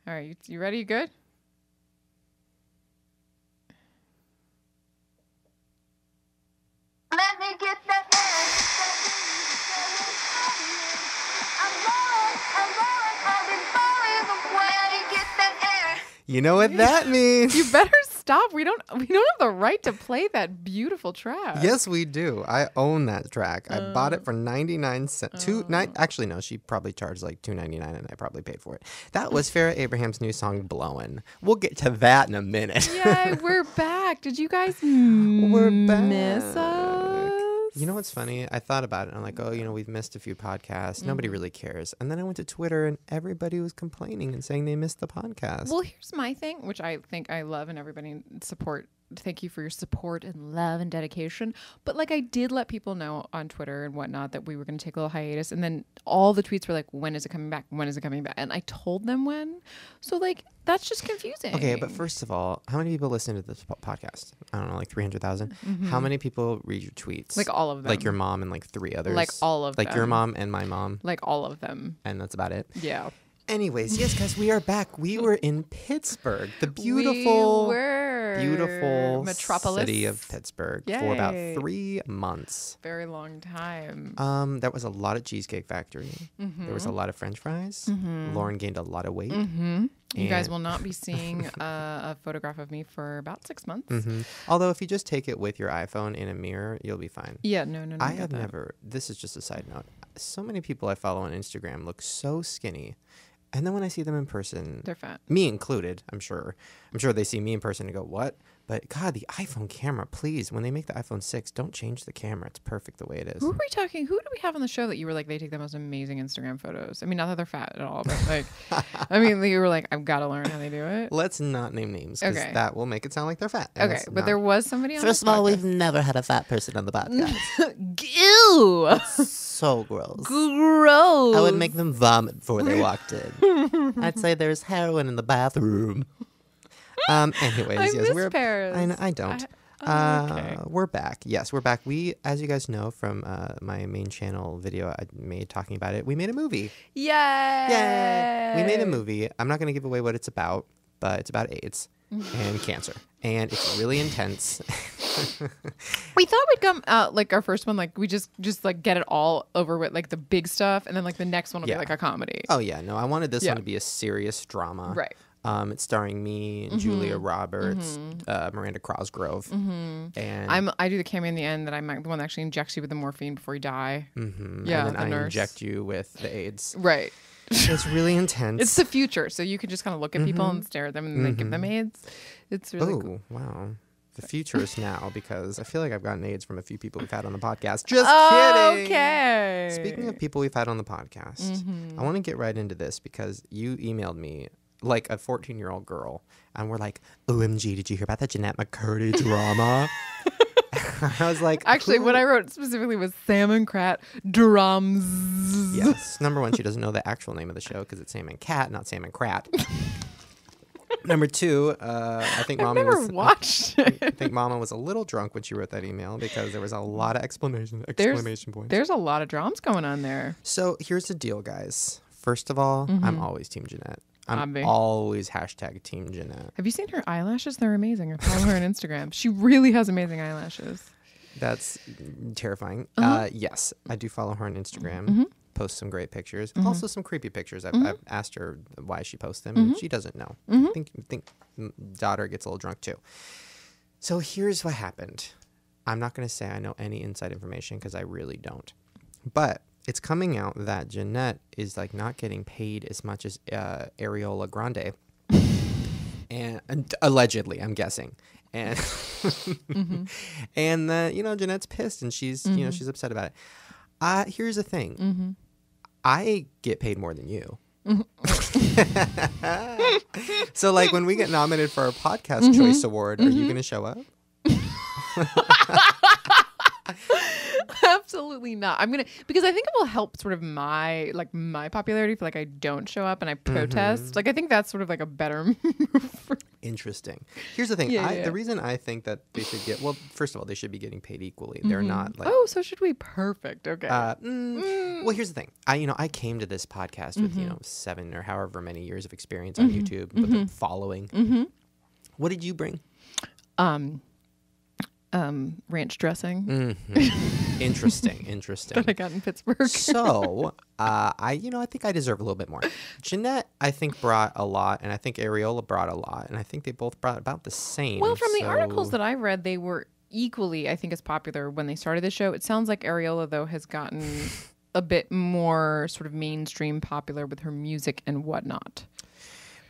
All right, you ready? You good? Let me get that air. You know what that means. You better stop. We don't have the right to play that beautiful track. Yes, we do. I own that track. I bought it for 99 cents. Actually, no, she probably charged like $2.99 and I probably paid for it. That was Farrah Abraham's new song, Blowin'. We'll get to that in a minute. Yay, we're back. Did you guys miss us? You know what's funny? I thought about it. I'm like, we've missed a few podcasts. Nobody really cares. And then I went to Twitter and everybody was complaining and saying they missed the podcast. Well, here's my thing, which I think I love and everybody support. Thank you for your support and love and dedication. But like I did let people know on Twitter and whatnot that we were going to take a little hiatus. And then all the tweets were like, when is it coming back? When is it coming back? And I told them when. So like, that's just confusing. Okay, but first of all, how many people listen to this podcast? I don't know, like 300,000? Mm-hmm. How many people read your tweets? Like all of them. Like your mom and like 3 others? Like all of them. Like your mom and my mom? Like all of them. And that's about it? Yeah. Anyways, yes, guys, we are back. We were in Pittsburgh, the beautiful metropolis city of Pittsburgh for about 3 months. Very long time. There was a lot of Cheesecake Factory. Mm-hmm. There was a lot of French fries. Mm-hmm. Lauren gained a lot of weight. Mm-hmm. You guys will not be seeing a photograph of me for about 6 months. Mm-hmm. Although if you just take it with your iPhone in a mirror, you'll be fine. Yeah, no. I have never. This is just a side note. So many people I follow on Instagram look so skinny. And then when I see them in person, they're fat. Me included, I'm sure they see me in person and go, what? But God, the iPhone camera, please, when they make the iPhone 6, don't change the camera. It's perfect the way it is. Who do we have on the show that you were like, they take the most amazing Instagram photos? I mean, not that they're fat at all, but like, I mean, you were like, I've got to learn how they do it. Let's not name names because that will make it sound like they're fat. Okay, but there was somebody on First of all, we've never had a fat person on the podcast. Ew! So gross. Gross. I would make them vomit before they walked in. I'd say there's heroin in the bathroom. Anyways, yes, we're Paris. I don't. Okay. We're back. Yes, we're back. We, as you guys know from my main channel video I made talking about it, we made a movie. Yay! We made a movie. I'm not going to give away what it's about, but it's about AIDS and cancer, and it's really intense. We thought we'd come out like our first one, like we just like get it all over with, like the big stuff, and then like the next one will be like a comedy. Oh yeah, no, I wanted this one to be a serious drama. Right. It's starring me, Julia Roberts, Miranda Cosgrove, and I do the cameo in the end that I'm the one that actually injects you with the morphine before you die. Mm-hmm. Yeah, and then the I nurse. inject you with the AIDS. Right. It's really intense. It's the future, so you can just kind of look at people and stare at them and then give them AIDS. It's really cool. Wow. The future is now, because I feel like I've gotten AIDS from a few people we've had on the podcast. Just kidding. Okay. Speaking of people we've had on the podcast, I want to get right into this because you emailed me like a 14-year-old girl, and we're like, OMG, did you hear about that Jeanette McCurdy drama? I was like, actually, what I wrote specifically was Salmon Crat drums. Yes. Number 1, she doesn't know the actual name of the show because it's Salmon Cat, not Salmon Crat. Number 2, I think Mama watched it. I think Mama was a little drunk when she wrote that email because there was a lot of exclamation points. There's a lot of drums going on there. So here's the deal, guys. First of all, I'm always Team Jeanette. I'm always # Team Jeanette. Have you seen her eyelashes? They're amazing. I follow her on Instagram. She really has amazing eyelashes. That's terrifying. Yes, I do follow her on Instagram. Posts some great pictures. Also some creepy pictures. I've asked her why she posts them, and she doesn't know. I think daughter gets a little drunk too. So here's what happened. I'm not going to say I know any inside information because I really don't. But it's coming out that Jeanette is like not getting paid as much as Ariola Grande, and allegedly, I'm guessing. And and Jeanette's pissed, and she's she's upset about it. Here's the thing. I get paid more than you. So like when we get nominated for our podcast choice award, are you going to show up? Absolutely not. I'm gonna, because I think it will help sort of my popularity if like I don't show up and I protest. Like I think that's sort of like a better move for me. Interesting. Here's the thing. Yeah. The reason I think that they should get, well, first of all, they should be getting paid equally. They're not like. Oh, so should we? Perfect. Okay. Well, here's the thing. I came to this podcast with 7 or however many years of experience on YouTube with the following. What did you bring? Ranch dressing Interesting. that I got in Pittsburgh. So, I think I deserve a little bit more. Jeanette, I think, brought a lot, and I think Areola brought a lot, and I think they both brought about the same. Well, from the articles that I read, they were equally, I think, as popular when they started the show. It sounds like Areola, though, has gotten a bit more sort of mainstream popular with her music and whatnot.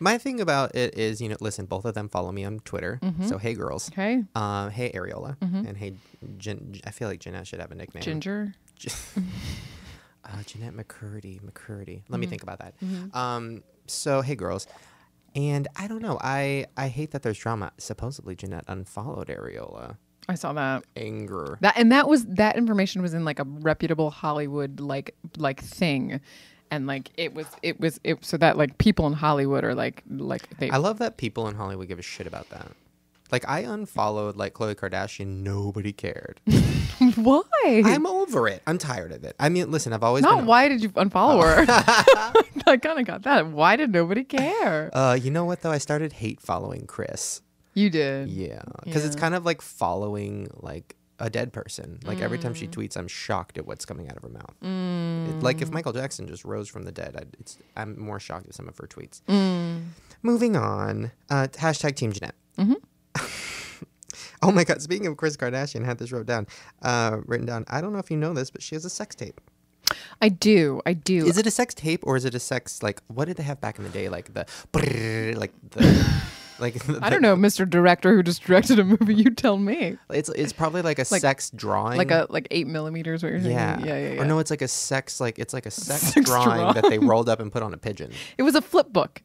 My thing about it is, listen, both of them follow me on Twitter. So, hey, girls. Okay. Hey, Areola. And hey, I feel like Jeanette should have a nickname. Ginger. Jeanette McCurdy. Let me think about that. So, hey, girls. And I don't know. I hate that there's drama. Supposedly, Jeanette unfollowed Areola. I saw that. Anger. That information was in like a reputable Hollywood like thing. And like it was so that like people in Hollywood are like they. I love that people in Hollywood give a shit about that. Like I unfollowed like Khloe Kardashian, nobody cared. Why? I'm over it. I'm tired of it. I mean, listen, I've always not been. Why did you unfollow her? I kind of got that. Why did nobody care? You know what though? I started hate following Chris. You did. Yeah, because it's kind of like following like a dead person. Like every time she tweets, I'm shocked at what's coming out of her mouth. Like if Michael Jackson just rose from the dead, I'm more shocked at some of her tweets. Moving on. Hashtag Team Jeanette. Oh my God! Speaking of Kris Kardashian, I had this written down. I don't know if you know this, but she has a sex tape. I do. Is it a sex tape or is it a sex like? What did they have back in the day? Like the I don't know, Mr. Director who just directed a movie. You tell me. It's probably like a sex drawing, like 8 millimeters. What you're saying? Yeah. Or no, it's like a sex sex Sex drawing that they rolled up and put on a pigeon. It was a flip book.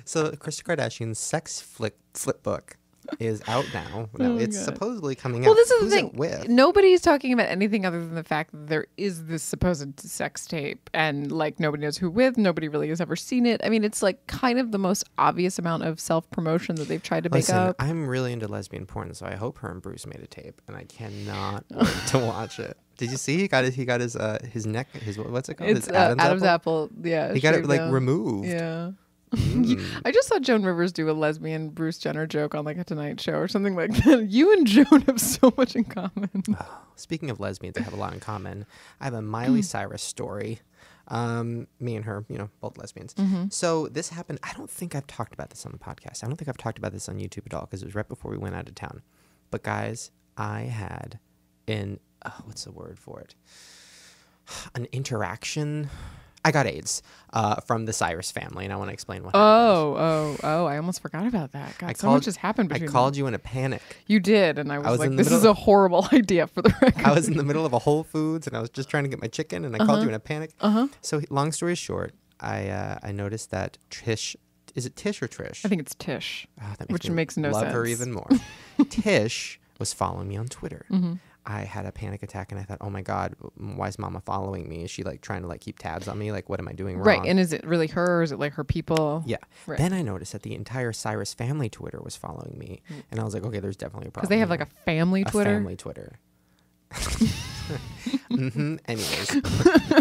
So Kris Kardashian's sex flip book is out now. It's supposedly coming out. Well, this is Who's the thing. it with? Nobody's talking about anything other than the fact that there is this supposed sex tape, and like nobody knows who with. Nobody really has ever seen it. I mean, it's like kind of the most obvious amount of self promotion that they've tried to make up. I'm really into lesbian porn, so I hope her and Bruce made a tape, and I cannot wait to watch it. Did you see he got his neck, what's it called? It's his Adam's apple. Yeah, he got it like down. removed. Yeah. I just saw Joan Rivers do a lesbian Bruce Jenner joke on like a Tonight Show or something like that. You and Joan have so much in common. Speaking of lesbians, I have a lot in common. I have a Miley Cyrus story. Me and her, both lesbians. So this happened. I don't think I've talked about this on the podcast. I don't think I've talked about this on YouTube at all because it was right before we went out of town. But guys, I had what's the word for it? An interaction. I got AIDS from the Cyrus family, and I want to explain what happened. I almost forgot about that. God, so much has happened between I called you in a panic. You did, and I was like, this is a horrible idea for the record. I was in the middle of a Whole Foods, and I was just trying to get my chicken, and I called you in a panic. So long story short, I noticed that Tish, is it Tish or Trish? I think it's Tish, which makes no sense. Love her even more. Tish was following me on Twitter. I had a panic attack and I thought, oh my God, why is Mama following me? Is she like trying to like keep tabs on me? Like, what am I doing wrong? Right. And is it really her or is it like her people? Yeah. Right. Then I noticed that the entire Cyrus family Twitter was following me. And I was like, okay, there's definitely a problem. Because they have like a family Twitter? A family Twitter. Anyways,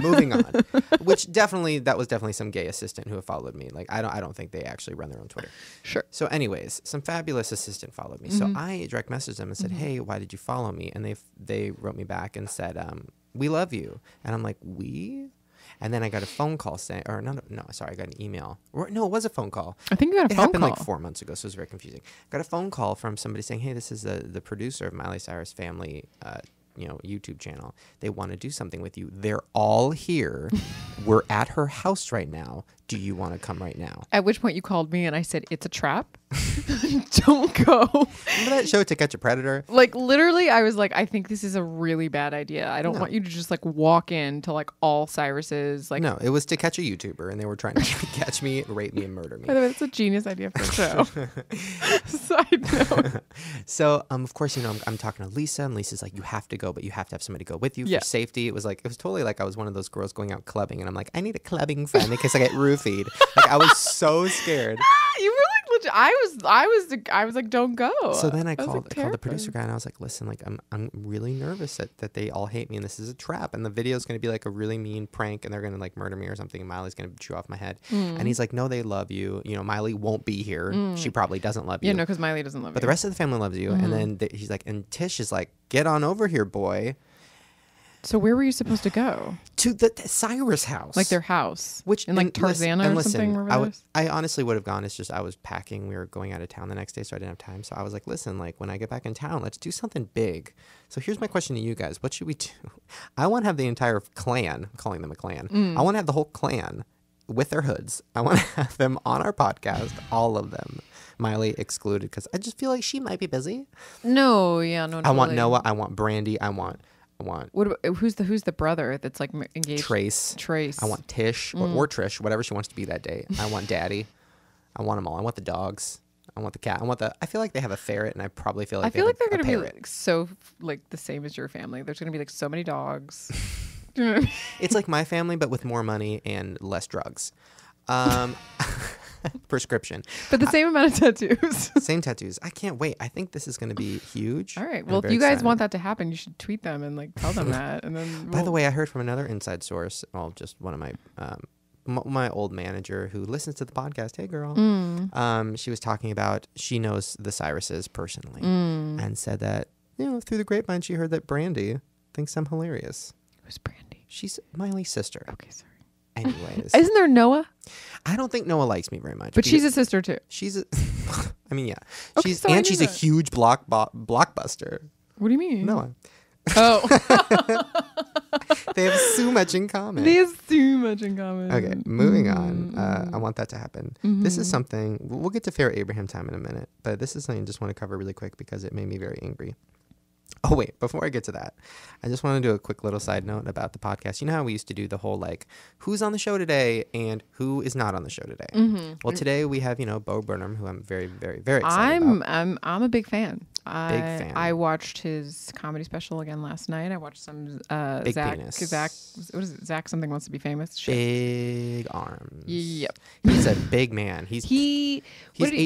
moving on. That was definitely some gay assistant who followed me. Like I don't think they actually run their own Twitter. Sure. So anyways, some fabulous assistant followed me. So I direct messaged them and said, hey, why did you follow me? And they wrote me back and said, we love you. And I'm like, we? And then I got a phone call saying, or no, sorry, I got an email. No, it was a phone call. I think you got a phone call. It happened like 4 months ago, so it was very confusing. Got a phone call from somebody saying, hey, this is the producer of Miley Cyrus Family YouTube channel. They want to do something with you. They're all here. We're at her house right now. Do you want to come right now? At which point you called me and I said, it's a trap. Don't go. Remember that show To Catch a Predator? Like literally I was like, I think this is a really bad idea. I don't want you to just like walk into like all Cyrus's like. No, it was to catch a YouTuber and they were trying to catch me, rape me, and murder me. By the way, it's a genius idea for a show. Side note. So of course, I'm talking to Lisa and Lisa's like, you have to go, but you have to have somebody go with you for safety. It was totally like I was one of those girls going out clubbing and I'm like, I need a clubbing friend in case I get roofied. Like I was so scared. You really I was like, don't go. So then I was, called like, the producer guy and I was like, listen, like I'm really nervous that they all hate me and this is a trap and the video is going to be like a really mean prank and they're going to like murder me or something and Miley's going to chew off my head. And he's like, no, they love you. You know, Miley won't be here. She probably doesn't love you. Yeah, no, because Miley doesn't love you. But the rest of the family loves you. And then he's like, and Tish is like, get on over here, boy. So where were you supposed to go? To the Cyrus house. Like their house? Which in like Tarzana or something? I honestly would have gone. It's just I was packing. We were going out of town the next day, so I didn't have time. So I was like, listen, like when I get back in town, let's do something big. So here's my question to you guys. What should we do? I want to have the entire clan, I'm calling them a clan. I want to have the whole clan with their hoods. I want to have them on our podcast, all of them. Miley excluded because I just feel like she might be busy. No, yeah, no. I want Noah. I want Brandy. I want. What about, who's the brother that's like engaged? Trace. I want Tish or Trish, whatever she wants to be that day. I want Daddy. I want them all. I want the dogs. I want the cat. I feel like they have a ferret, and I probably feel like they're going to be like so like the same as your family. There's going to be like so many dogs. Do you know what I mean? It's like my family, but with more money and less drugs. Prescription. But the same amount of tattoos. Same tattoos. I can't wait. I think this is going to be huge. All right. Well, if you guys want that to happen, you should tweet them and like tell them that. And then By the way, I heard from another inside source, well, just one of my old manager who listens to the podcast. Hey, girl. She was talking about she knows the Cyruses personally and said that, you know, through the grapevine, she heard that Brandy thinks I'm hilarious. Who's Brandy? She's Miley's sister. Okay, sorry. Anyways. Isn't there Noah? I don't think Noah likes me very much. But she's a sister too. She's a, I mean, yeah. Okay, she's so she's a huge blockbuster. What do you mean? Noah. Oh. They have so much in common. Okay, moving on. I want that to happen. This is something, we'll get to Fair Abraham time in a minute, but this is something I just want to cover really quick because it made me very angry. Oh, wait, before I get to that, I just want to do a quick little side note about the podcast. You know how we used to do the whole, like, who's on the show today and who is not on the show today? Well, today we have, Bo Burnham, who I'm very, very, very excited about. I'm a big fan. Big fan. I watched his comedy special again last night. I watched some Big Zach. penis. What is it? Zach something wants to be famous. Big arms. Yep. He's a big man. He's 8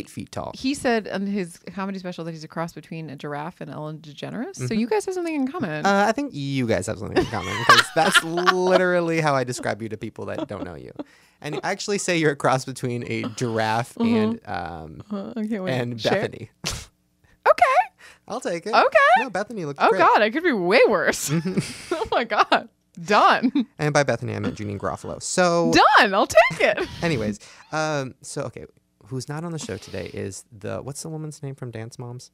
feet tall. He said on his comedy special that he's a cross between a giraffe and Ellen DeGeneres. So you guys have something in common. I think you guys have something in common because that's literally how I describe you to people that don't know you. And you actually say you're a cross between a giraffe and Bethany. Okay. I'll take it. Okay. No, Bethany looks Oh great. God, I could be way worse. Oh my God. Done. And by Bethany, I meant Janine Garofalo. So Done. I'll take it. anyways, so okay, who's not on the show today is what's the woman's name from Dance Moms?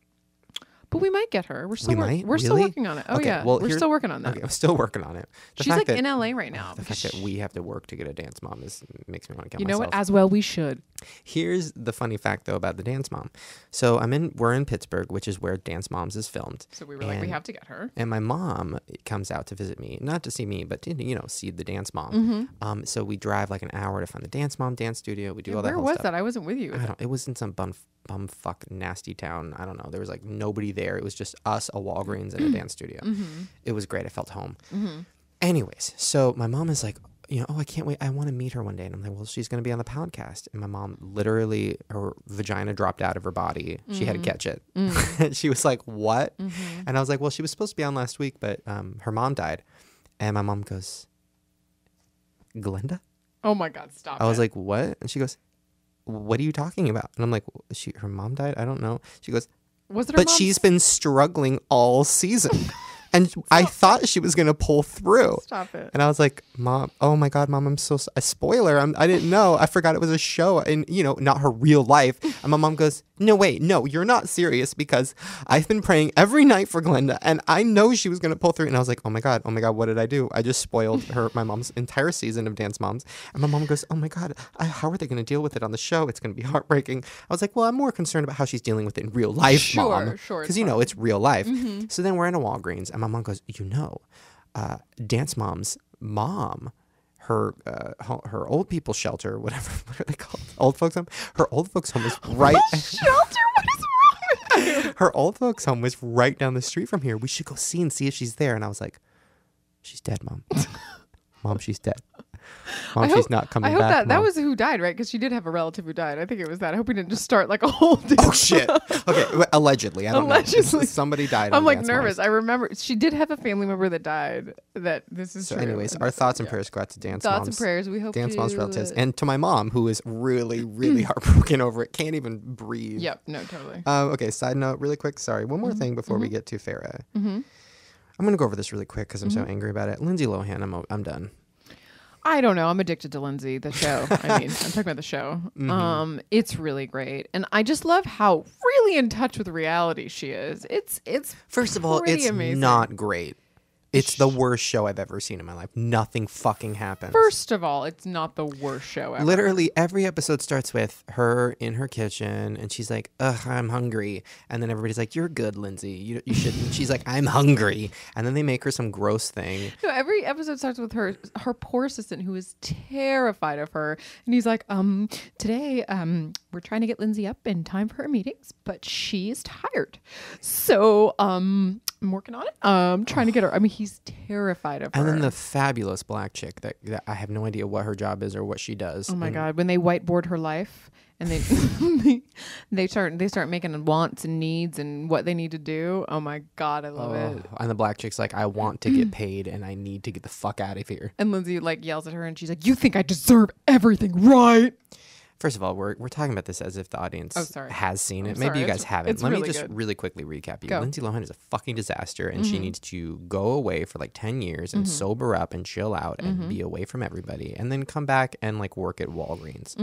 But we might get her. We're still We're still working on it. Oh okay, yeah. well, we're still working on that. Okay, I'm still working on it. She's like in LA right now. The fact that we have to work to get a Dance Mom makes me want to kill myself. You know what? As well we should. Here's the funny fact though about the Dance Mom. So we're in Pittsburgh, which is where Dance Moms is filmed. So we were like, we have to get her. And my mom comes out to visit me, not to see me, but to see the Dance Mom. So we drive like an hour to find the Dance Mom dance studio. We do all that. Where whole was stuff. that? I wasn't with you. It was in some bumfuck nasty town. I don't know. There was like nobody there. It was just us, a Walgreens, and a dance studio. It was great. I felt home. Anyways, so my mom is like, oh, I can't wait. I want to meet her one day. And I'm like, well, she's going to be on the podcast. And my mom literally, her vagina dropped out of her body. She had to catch it. She was like, what? And I was like, well, she was supposed to be on last week, but her mom died. And my mom goes, Glenda? Oh my God, stop I was like, what? And she goes, what are you talking about? And I'm like, her mom died? I don't know. She goes, was it her but mom's? she's been struggling all season. And I thought she was going to pull through. Stop it. And I was like, Mom, oh my God, Mom, I'm so, a spoiler. I didn't know. I forgot it was a show and, not her real life. And my mom goes, no, wait, no, you're not serious because I've been praying every night for Glenda and I know she was going to pull through. And I was like, oh my God, what did I do? I just spoiled my mom's entire season of Dance Moms. And my mom goes, oh my God, how are they going to deal with it on the show? It's going to be heartbreaking. I was like, well, I'm more concerned about how she's dealing with it in real life, Mom. Sure. Because, it's real life. So then we're in a Walgreens and my mom goes, Dance Mom's mom, her old people shelter, what are they called? Old folks home? Her old folks home is right. Shelter? What is wrong with you? Her old folks home was right down the street from here. We should go see if she's there. And I was like, she's dead, Mom. Mom, she's dead. Mom, she's not coming I hope back. that Mom. was who died, right? Because she did have a relative who died. I think it was that. I hope we didn't just start like a whole. Oh shit. Okay, allegedly. I don't know. Somebody died. I'm on like Dance nervous. Moms. I remember she did have a family member that died. That this is So, true. anyways, And our this- thoughts and yeah. prayers go out to Dance Thoughts Moms. and prayers. We hope Dance to, Moms relatives, and to my mom, who is really, really heartbroken over it. Can't even breathe. Yep. No. Totally. Okay. Side note, really quick. Sorry, one more thing before we get to Farrah. I'm gonna go over this really quick because I'm so angry about it. Lindsay Lohan, I'm done. I don't know. I'm addicted to Lindsay, the show. I mean, I'm talking about the show. It's really great, and I just love how really in touch with reality she is. It's First of all, pretty it's amazing. not great. It's the worst show I've ever seen in my life. Nothing fucking happens. First of all, it's not the worst show ever. Literally, every episode starts with her in her kitchen, and she's like, "Ugh, I'm hungry." And then everybody's like, "You're good, Lindsay. You should." And she's like, "I'm hungry." And then they make her some gross thing. No, every episode starts with her poor assistant who is terrified of her, and he's like, today, we're trying to get Lindsay up in time for her meetings, but she's tired, so I'm working on it. Trying to get her. I mean, he's terrified of her. And then the fabulous black chick that I have no idea what her job is or what she does. Oh my And god, when they whiteboard her life and they they start making wants and needs and what they need to do. Oh my god, I love it. And the black chick's like, "I want to get paid and I need to get the fuck out of here." And Lindsay like yells at her and she's like, "You think I deserve everything, right?" First of all, we're talking about this as if the audience sorry. has seen it. I'm Maybe sorry. you guys haven't. It's Let me really just good. really quickly recap you. Go. Lindsay Lohan is a fucking disaster, and she needs to go away for like 10 years and sober up and chill out and be away from everybody, and then come back and like work at Walgreens.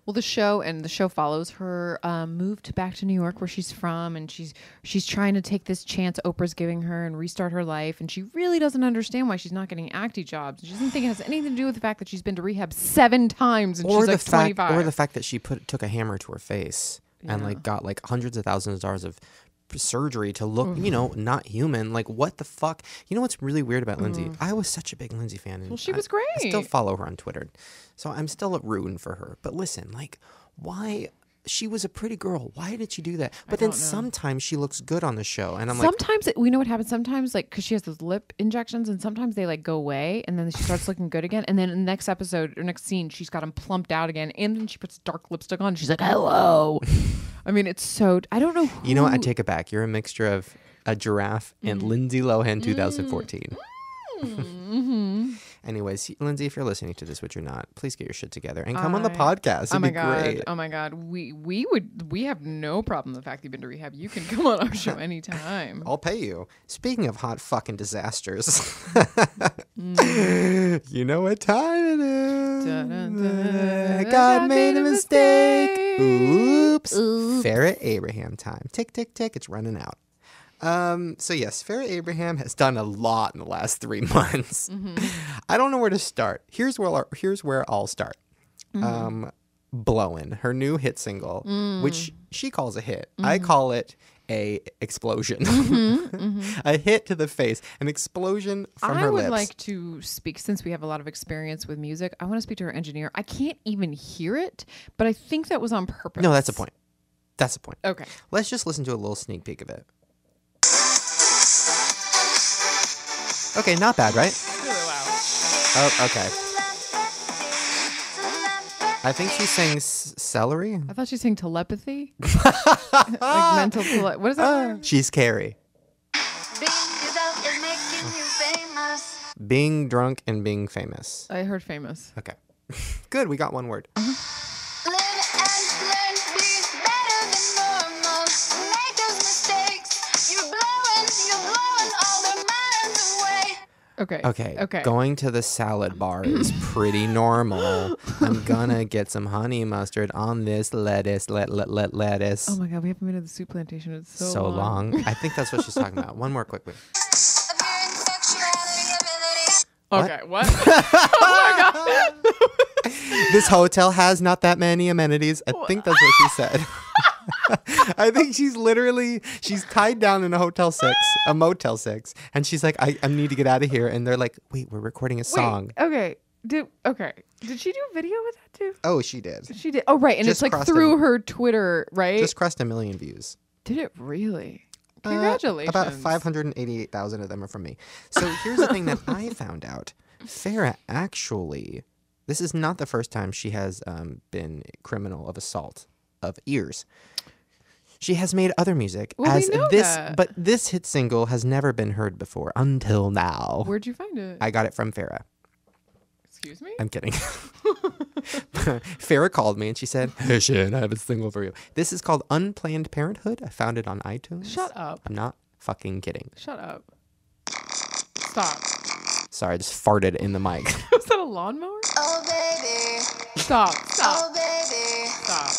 Well, the show follows her move back to New York where she's from, and she's trying to take this chance Oprah's giving her and restart her life, and she really doesn't understand why she's not getting acting jobs. She doesn't think it has anything to do with the fact that she's been to rehab 7 times and she's like 25. Or the fact that she took a hammer to her face and like got like hundreds of thousands of dollars of surgery to look, not human. Like, what the fuck? You know what's really weird about Lindsay? I was such a big Lindsay fan. And Well, she was great. I still follow her on Twitter. So I'm still rooting for her. But listen, like, why? She was a pretty girl. Why did she do that? But then don't know. sometimes she looks good on the show. And I'm Sometimes we know what happens. Sometimes like because she has those lip injections, and sometimes they like go away, and then she starts looking good again. And then in the next episode or next scene, she's got them plumped out again, and then she puts dark lipstick on. And she's like, "Hello." I mean, it's so. I don't know. you know what? I take it back. You're a mixture of a giraffe and Lindsay Lohan 2014. Anyways, Lindsay, if you're listening to this, which you're not, please get your shit together and come on the podcast. It'd be great. Oh my god. We have no problem with the fact that you've been to rehab. You can come on our show anytime. I'll pay you. Speaking of hot fucking disasters, you know what time it is. Dun-dun-dun. God made a mistake. Oops. Farrah Abraham time. Tick, tick, tick. It's running out. So yes, Farrah Abraham has done a lot in the last 3 months. I don't know where to start. Here's where I'll start. Blowin', her new hit single, which she calls a hit. I call it a explosion. A hit to the face, an explosion from her lips. I would like to speak, since we have a lot of experience with music, I want to speak to her engineer. I can't even hear it, but I think that was on purpose. No, that's the point. That's the point. Okay. Let's just listen to a little sneak peek of it. Okay, not bad, right? Really loud. Oh, okay. I think she sings celery. I thought she sang telepathy. Like mental what is that? She's Carrie. Being yourself is making you famous. Being drunk and being famous. I heard famous. Okay. Good, we got one word. Live and learn, be better than normal. Make those mistakes. You're blowing all the minds away. Okay. Going to the salad bar is pretty normal. I'm gonna get some honey mustard on this lettuce. Lettuce. Oh my god, we haven't been to the soup plantation. It's So long. I think that's what she's talking about. One more quickly. Appearance, sexuality, ability. Okay, what? Oh my god. This hotel has not that many amenities. I think that's what she said. I think she's tied down in a Motel 6, and she's like, I need to get out of here. And they're like, wait, we're recording a song. Wait, okay. Did she do a video with that too? Oh, she did. She did. Oh, right. And Just it's like crossed through a- her Twitter, right? Just crossed 1 million views. Did it really? Congratulations. About 588,000 of them are from me. So here's the thing that I found out. Farrah actually This is not the first time she has been criminal of assault of ears. She has made other music Well, we know that. but this hit single has never been heard before until now. Where'd you find it? I got it from Farrah. Excuse me? I'm kidding. Farrah called me and she said, "Hey, Shan, I have a single for you." This is called Unplanned Parenthood. I found it on iTunes. Shut up. I'm not fucking kidding. Shut up. Stop. Sorry, I just farted in the mic. Was that a lawnmower? Oh baby, Stop. oh Stop. baby. Stop.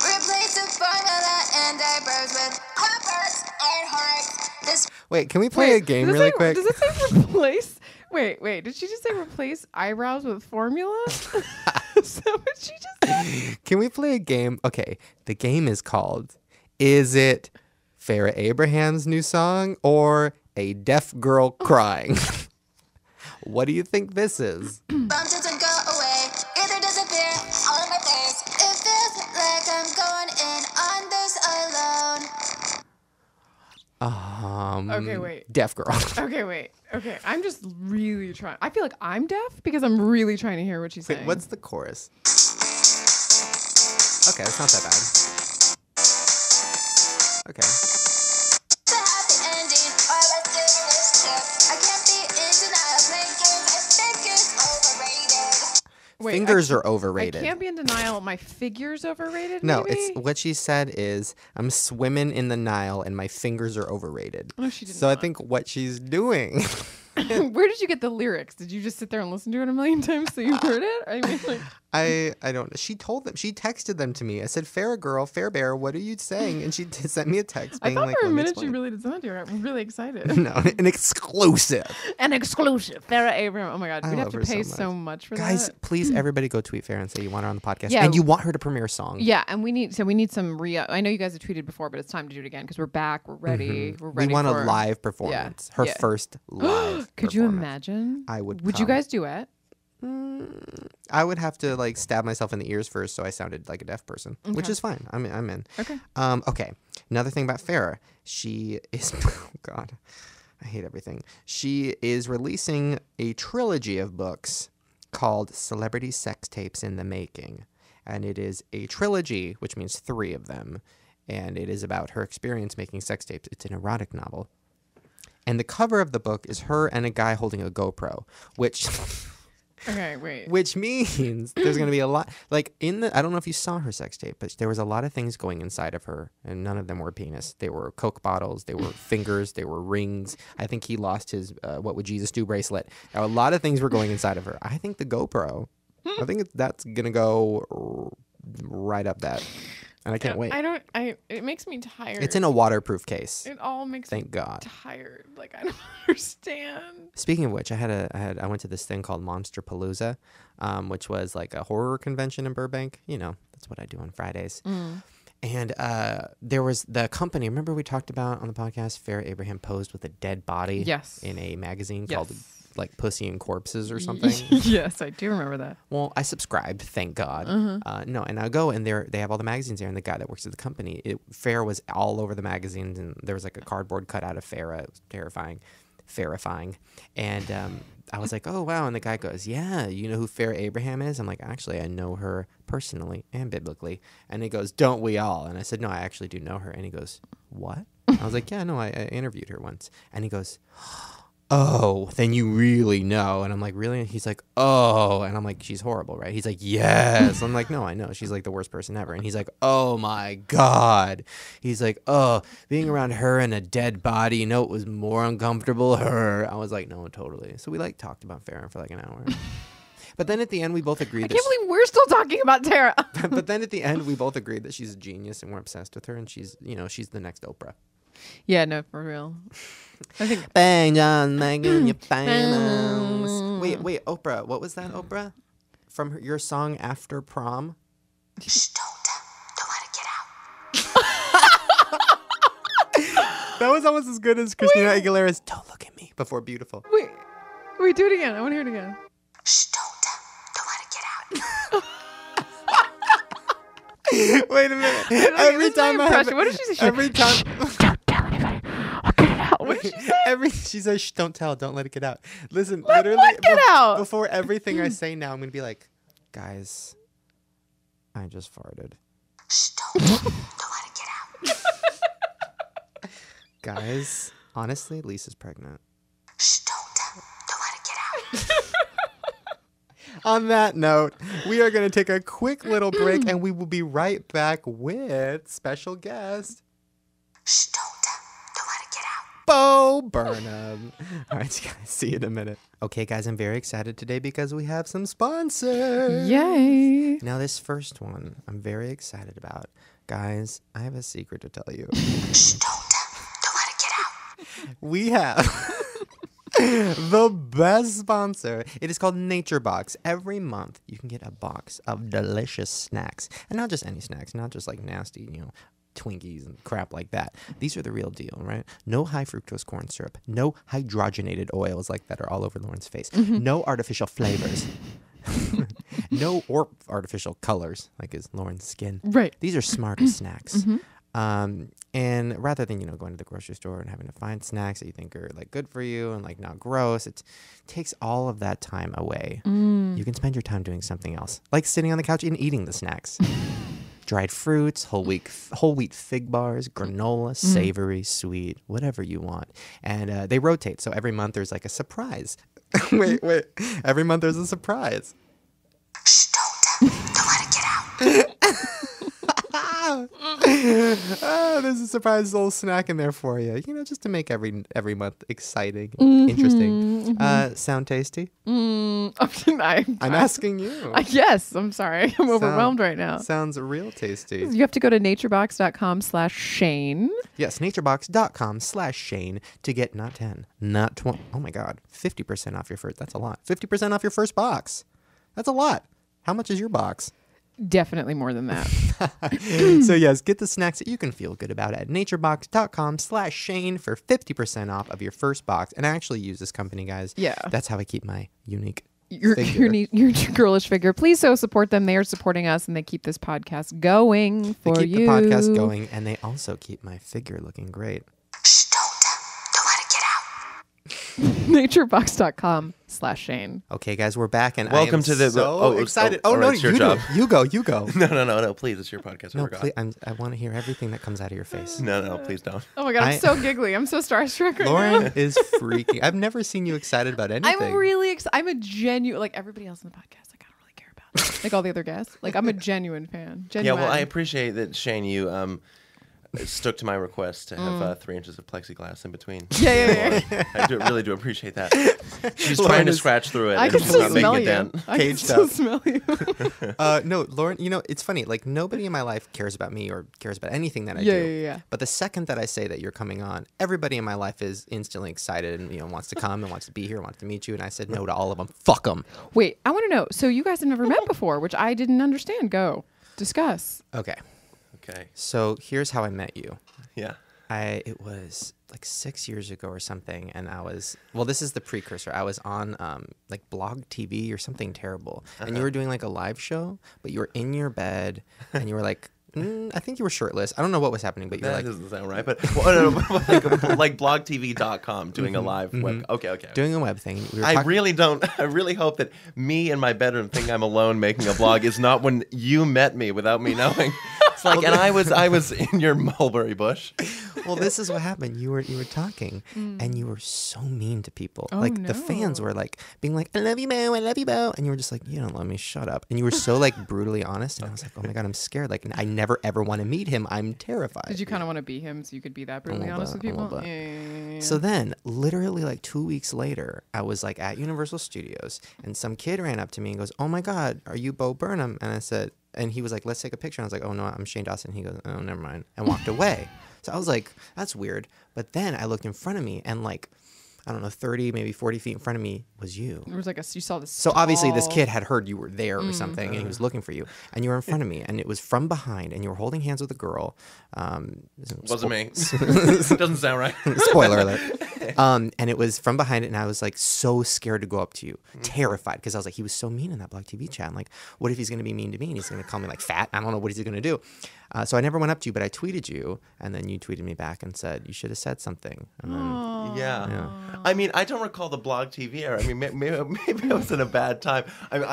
Replace the formula and diapers with poppers and hearts. This Wait, can we play a game does it really say- quick? Does it say replace? Wait. Did she just say replace eyebrows with formula? Is that what she just said? Can we play a game? Okay, the game is called, is it Farrah Abraham's new song or a deaf girl crying? What do you think this is? bump doesn't go away, either disappear on my face. It feels like I'm going in on this alone. Okay, wait. Deaf girl. Okay, wait. Okay, I'm just really trying. I feel like I'm deaf because I'm really trying to hear what she's Wait, saying. what's the chorus? Okay, it's not that bad. Okay. It's a happy ending, or let's do this shit. I can't be in denial, playing games. I think it's overrated. Wait, Fingers are I overrated. can't be in denial. My figure's overrated. No, maybe? it's what she said is, "I'm swimming in the Nile and my fingers are overrated." No, she did So not. I think what she's doing. Where did you get the lyrics? Did you just sit there and listen to it a million times so you heard it? I mean, like, I don't. She told them. She texted them to me. I said, "Farrah girl, Fair Bear, what are you saying?" And she sent me a text I being thought like, for a "Let me minute explain." you really did send it to her. I'm really excited. No, an exclusive. An exclusive. Farrah Abraham. Oh my God. I We'd have love to her pay so so much for Guys, that. please, everybody go tweet Farrah and say you want her on the podcast. Yeah. And you want her to premiere a song. Yeah, and we need some I know you guys have tweeted before, but it's time to do it again because we're back. We're ready. We're We ready. want for a live performance. Her Yeah. first live Could you performance. imagine? I would Would you come. guys duet? I would have to like stab myself in the ears first so I sounded like a deaf person, which Okay. is fine. I'm in. Okay. Okay. Another thing about Farrah, she is oh God, I hate everything. She is releasing a trilogy of books called Celebrity Sex Tapes in the Making. And it is a trilogy, which means 3 of them. And it is about her experience making sex tapes. It's an erotic novel. And the cover of the book is her and a guy holding a GoPro, which Okay, wait. which means there's going to be a lot like I don't know if you saw her sex tape, but there was a lot of things going inside of her, and none of them were penis. They were Coke bottles, they were fingers, they were rings. I think he lost his what would Jesus do bracelet. A lot of things were going inside of her. I think the GoPro, I think that's going to go right up that. And I can't wait. It makes me tired. It's in a waterproof case. It all makes Thank me God. tired. Like, I don't understand. Speaking of which, I went to this thing called Monster Palooza, which was like a horror convention in Burbank. You know, that's what I do on Fridays. And there was the company. Remember we talked about on the podcast, Farrah Abraham posed with a dead body Yes. in a magazine Yes. called like Pussy and Corpses or something. Yes, I do remember that. Well, I subscribed, thank God. No, and I go and they have all the magazines there, and the guy that works at the company, Farrah was all over the magazines, and there was like a cardboard cutout of Farrah. It was terrifying. And I was like, oh, wow. And the guy goes, yeah, you know who Farrah Abraham is? I'm like, actually, I know her personally and biblically. And he goes, don't we all? And I said, no, I actually do know her. And he goes, what? I was like, yeah, no, I interviewed her once. And he goes, oh, then you really know. And I'm like, really? And he's like, oh. And I'm like, she's horrible, right? He's like, yes. I'm like, no, I know. She's like the worst person ever. And he's like, oh my God. He's like, oh, being around her and a dead body, you know, it was more uncomfortable. Her. I was like, no, totally. So we like talked about Farrah for like an hour. But then at the end, we both agreed. I can't believe we're still talking about Tara. But then at the end, we both agreed that she's a genius and we're obsessed with her. And she's, you know, she's the next Oprah. Yeah, no, for real. I think Bang John Megan, you famous. Wait, Oprah. What was that, Oprah? From your song After Prom? Shh, don't let it get out. That was almost as good as Christina Aguilera's Don't Look at Me before Beautiful. wait, do it again. I want to hear it again. Shh, don't let it get out. Wait a minute. This is my impression. What did she say? Every time. Don't tell anybody. I'll get it out. She says, "Shh, don't tell, don't let it get out." Listen, Let literally, what get out? before everything I say now, I'm gonna be like, guys, I just farted. Shh, don't let it get out. Guys, honestly, Lisa's pregnant. Shh, don't let it get out. On that note, we are going to take a quick little break, and we will be right back with special guest Shh, don't let it get out. Bo Burnham. All right, guys, see you in a minute. Okay, guys, I'm very excited today because we have some sponsors. Yay. Now, this first one I'm very excited about. Guys, I have a secret to tell you. Shh, don't let it get out. We have the best sponsor. It is called Nature Box. Every month, you can get a box of delicious snacks. And not just any snacks, not just like nasty, Twinkies and crap like that. These are the real deal, right? No high fructose corn syrup. No hydrogenated oils like that are all over Lauren's face. No artificial flavors. No artificial colors like is Lauren's skin. Right. These are smart snacks. And rather than, going to the grocery store and having to find snacks that you think are like good for you and like not gross, it takes all of that time away. You can spend your time doing something else, like sitting on the couch and eating the snacks. Dried fruits, whole wheat fig bars, granola, savory, sweet, whatever you want. And they rotate. So every month there's like a surprise. wait. Every month there's a surprise. Shh, don't let it get out. There's a surprise little snack in there for you, just to make every month exciting, interesting. Sound tasty? I'm asking you. Yes, I'm sorry. I'm overwhelmed right now. Sounds real tasty. You have to go to naturebox.com/Shane. Yes, naturebox.com/Shane to get not 10, not 20. Oh my God, 50% off your first. That's a lot. 50% off your first box. That's a lot. How much is your box? Definitely more than that. So yes, get the snacks that you can feel good about at naturebox.com/Shane for 50% off of your first box. And I actually use this company, guys. Yeah. That's how I keep my unique Your girlish figure. Please support them. They are supporting us and they keep this podcast going for They keep you. the podcast going and they also keep my figure looking great. Shh, don't let it get out. naturebox.com/Shane. Okay, guys, we're back and Welcome I am to the so excited. all Oh, no, right, it's your you job. do. You go. No, please, it's your podcast. I No, forgot. please, I want to hear everything that comes out of your face. No, please don't. Oh my God, I'm so giggly. I'm so starstruck right now. Lauren is freaking. I've never seen you excited about anything. I'm really excited. I'm a genuine, like everybody else in the podcast, like I don't really care about. Like all the other guests. Like I'm a genuine fan. Yeah, Genuine. well, I appreciate that, Shane, you stuck to my request to have 3 inches of plexiglass in between. Yeah. I really do appreciate that. She's Lauren trying to is- scratch through it. I and can she's still not making smell a you. dent. I can Caged still up. smell you. No, Lauren, it's funny. Like, nobody in my life cares about me or cares about anything that I do. Yeah. But the second that I say that you're coming on, everybody in my life is instantly excited and, wants to come and wants to be here, wants to meet you. And I said no to all of them. Fuck them. Wait, I want to know. So you guys have never met before, which I didn't understand. Go. Discuss. Okay. Okay. So here's how I met you. Yeah. It was like 6 years ago or something, and this is the precursor. I was on like Blog TV or something terrible, and you were doing like a live show, but you were in your bed, and you were like, I think you were shirtless. I don't know what was happening, but you were That like doesn't sound right, but like blogtv.com doing a live web. Okay. doing a web thing. We were I talking- really hope that me in my bedroom think I'm alone making a blog is not when you met me without me knowing. It's like, and I was in your mulberry bush. Well, this is what happened. You were talking, and you were so mean to people. Oh, like the fans no. were like being like, "I love you, Mo. I love you, Bo," and you were just like, "You don't love me. Shut up." And you were so like brutally honest, and I was like, "Oh my God, I'm scared. Like, I never ever want to meet him. I'm terrified." Did you kind of want to be him so you could be that brutally little honest with bit, a people? little bit. Yeah. So then, literally like 2 weeks later, I was like at Universal Studios, and some kid ran up to me and goes, "Oh my God, are you Bo Burnham?" And I said, and he was like, "Let's take a picture." And I was like, "Oh no, I'm Shane Dawson." He goes, "Oh, never mind," and walked away. So I was like, "That's weird." But then I looked in front of me, and like, I don't know, 30, maybe 40 feet in front of me was you. There was like you saw this. So obviously this tall- kid had heard you were there or something, and he was looking for you, and you were in front of me, and it was from behind, and you were holding hands with a girl. Wasn't me. Doesn't sound right. Spoiler alert. And it was from behind it, and I was like so scared to go up to you, terrified, because I was like, he was so mean in that Blog TV chat. I'm like, what if he's going to be mean to me and he's going to call me like fat? I don't know what he's going to do. So I never went up to you, but I tweeted you, and then you tweeted me back and said you should have said something. And then, Yeah. I mean, I don't recall the Blog TV era. I mean, maybe I was in a bad time. I mean,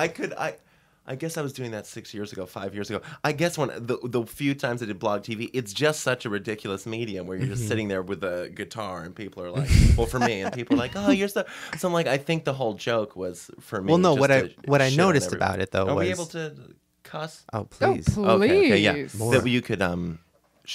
I guess I was doing that 6 years ago, 5 years ago. I guess when the few times I did Blog TV, it's just such a ridiculous medium where you're just sitting there with a guitar and people are like, well, for me, and people are like, oh, you're so. So I'm like, I think the whole joke was for me. well, no, just what I shit on noticed everybody. about it though Are was we able to cuss? oh please. Okay, yeah. More. That you could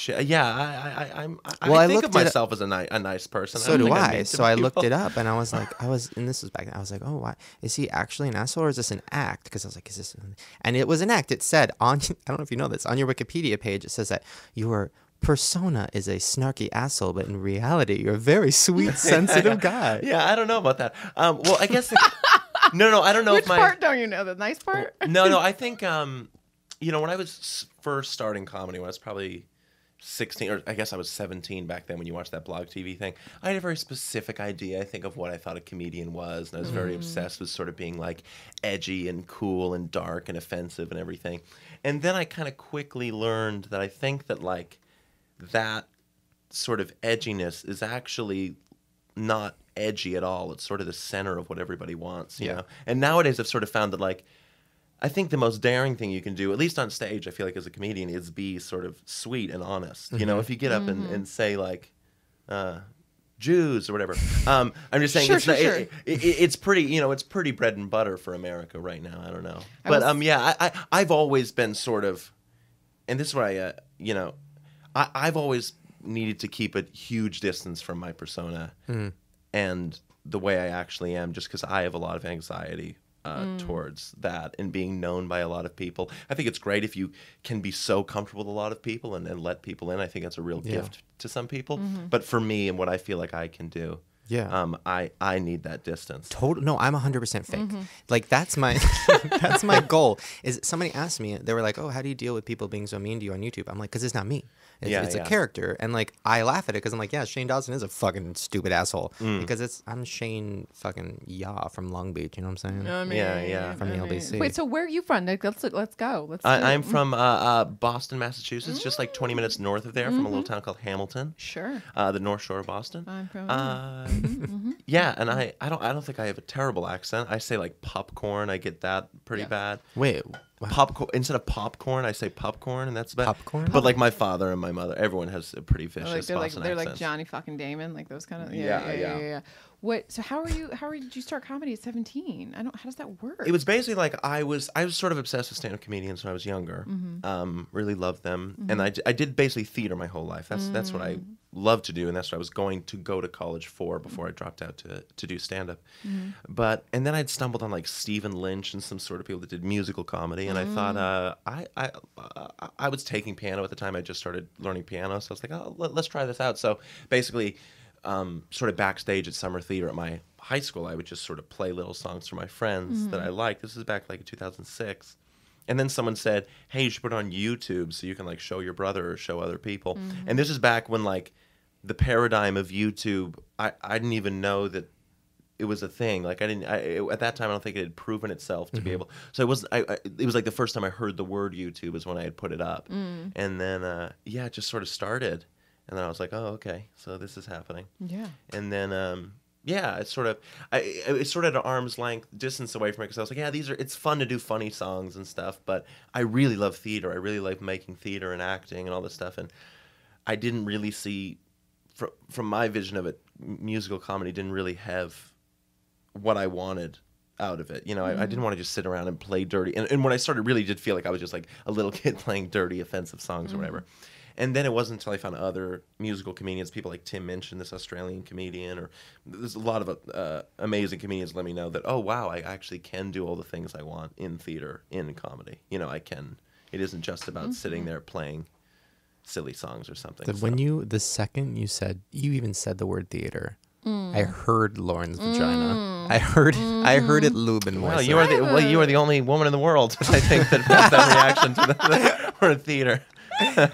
yeah, Well, I I think looked of it up- myself as a nice person. So don't do think I'm I. mean to So I looked people. it up, and I was like, and this was back then. I was like, oh, why is he actually an asshole, or is this an act? Because I was like, is this? And it was an act. It said on, I don't know if you know this, on your Wikipedia page, it says that your persona is a snarky asshole, but in reality, you're a very sweet, sensitive guy. Yeah, I don't know about that. Well, I guess no, I don't know Which if my part don't you know? The nice part? no, I think you know, when I was first starting comedy, when I was probably 16, or I guess I was 17 back then when you watched that Blog TV thing, I had a very specific idea, I think, of what I thought a comedian was. And I was very obsessed with sort of being like edgy and cool and dark and offensive and everything. And then I kind of quickly learned that I think that like that sort of edginess is actually not edgy at all. It's sort of the center of what everybody wants, you know? And nowadays I've sort of found that like, I think the most daring thing you can do, at least on stage, I feel like as a comedian, is be sort of sweet and honest. You know, if you get up and say like, Jews or whatever. I'm just saying Sure. it's pretty, you know, it's pretty bread and butter for America right now. I don't know. I But will I've always been sort of, and this is where you know, I've always needed to keep a huge distance from my persona and the way I actually am, just because I have a lot of anxiety towards that and being known by a lot of people. I think it's great if you can be so comfortable with a lot of people and let people in. I think that's a real gift to some people. But for me and what I feel like I can do, I need that distance. Total. No, I'm 100% fake. Like that's my that's my goal. Is somebody asked me, they were like, "Oh, how do you deal with people being so mean to you on YouTube?" I'm like, "Cause it's not me. It's a character." And like I laugh at it because I'm like, "Yeah, Shane Dawson is a fucking stupid asshole." Because I'm Shane fucking from Long Beach. You know what I'm saying? I mean, Yeah. From the LBC. Wait, so where are you from? Like, let's go. Let's. I'm from Boston, Massachusetts, just like 20 minutes north of there, from a little town called Hamilton. Sure. The North Shore of Boston. I'm from. Yeah, and I don't think I have a terrible accent. I say like popcorn. I get that pretty bad. Wait. Popcorn instead of popcorn, I say popcorn, and that's bad. Popcorn? But like my father and my mother, everyone has a pretty vicious they're Boston like accents. Johnny fucking Damon, like those kind of. Yeah. What? So how did you start comedy at 17? How does that work? It was basically like I was sort of obsessed with stand-up comedians when I was younger. Really loved them, and I did basically theater my whole life. That's what I loved to do, and that's what I was going to go to college for before I dropped out to do stand-up. And then I'd stumbled on like Stephen Lynch and some sort of people that did musical comedy, and I thought I was taking piano at the time. I just started learning piano, so I was like, oh, let's try this out. So basically. Sort of backstage at summer theater at my high school, I would just sort of play little songs for my friends that I liked. This is back like in 2006. And then someone said, hey, you should put it on YouTube so you can like show your brother or show other people. And this is back when like the paradigm of YouTube, I didn't even know that it was a thing. Like at that time, I don't think it had proven itself to be able. So it was like the first time I heard the word YouTube is when I had put it up. And then, it just sort of started. And then I was like, oh, okay, so this is happening. Yeah. And then, it's sort of at an arm's length distance away from it because I was like, it's fun to do funny songs and stuff, but I really love theater. I really like making theater and acting and all this stuff. And I didn't really see, from my vision of it, musical comedy didn't really have what I wanted out of it. You know, I didn't want to just sit around and play dirty. And when I started, really did feel like I was just like a little kid playing dirty, offensive songs or whatever. And then it wasn't until I found other musical comedians, people like Tim Minchin, this Australian comedian, or there's a lot of amazing comedians let me know that, oh, wow, I actually can do all the things I want in theater, in comedy. You know, I can. It isn't just about sitting there playing silly songs or something. When the second you even said the word theater, I heard Lauren's vagina. I heard it lubing more. Well, so. you are the only woman in the world, I think, that has that reaction to the word theater.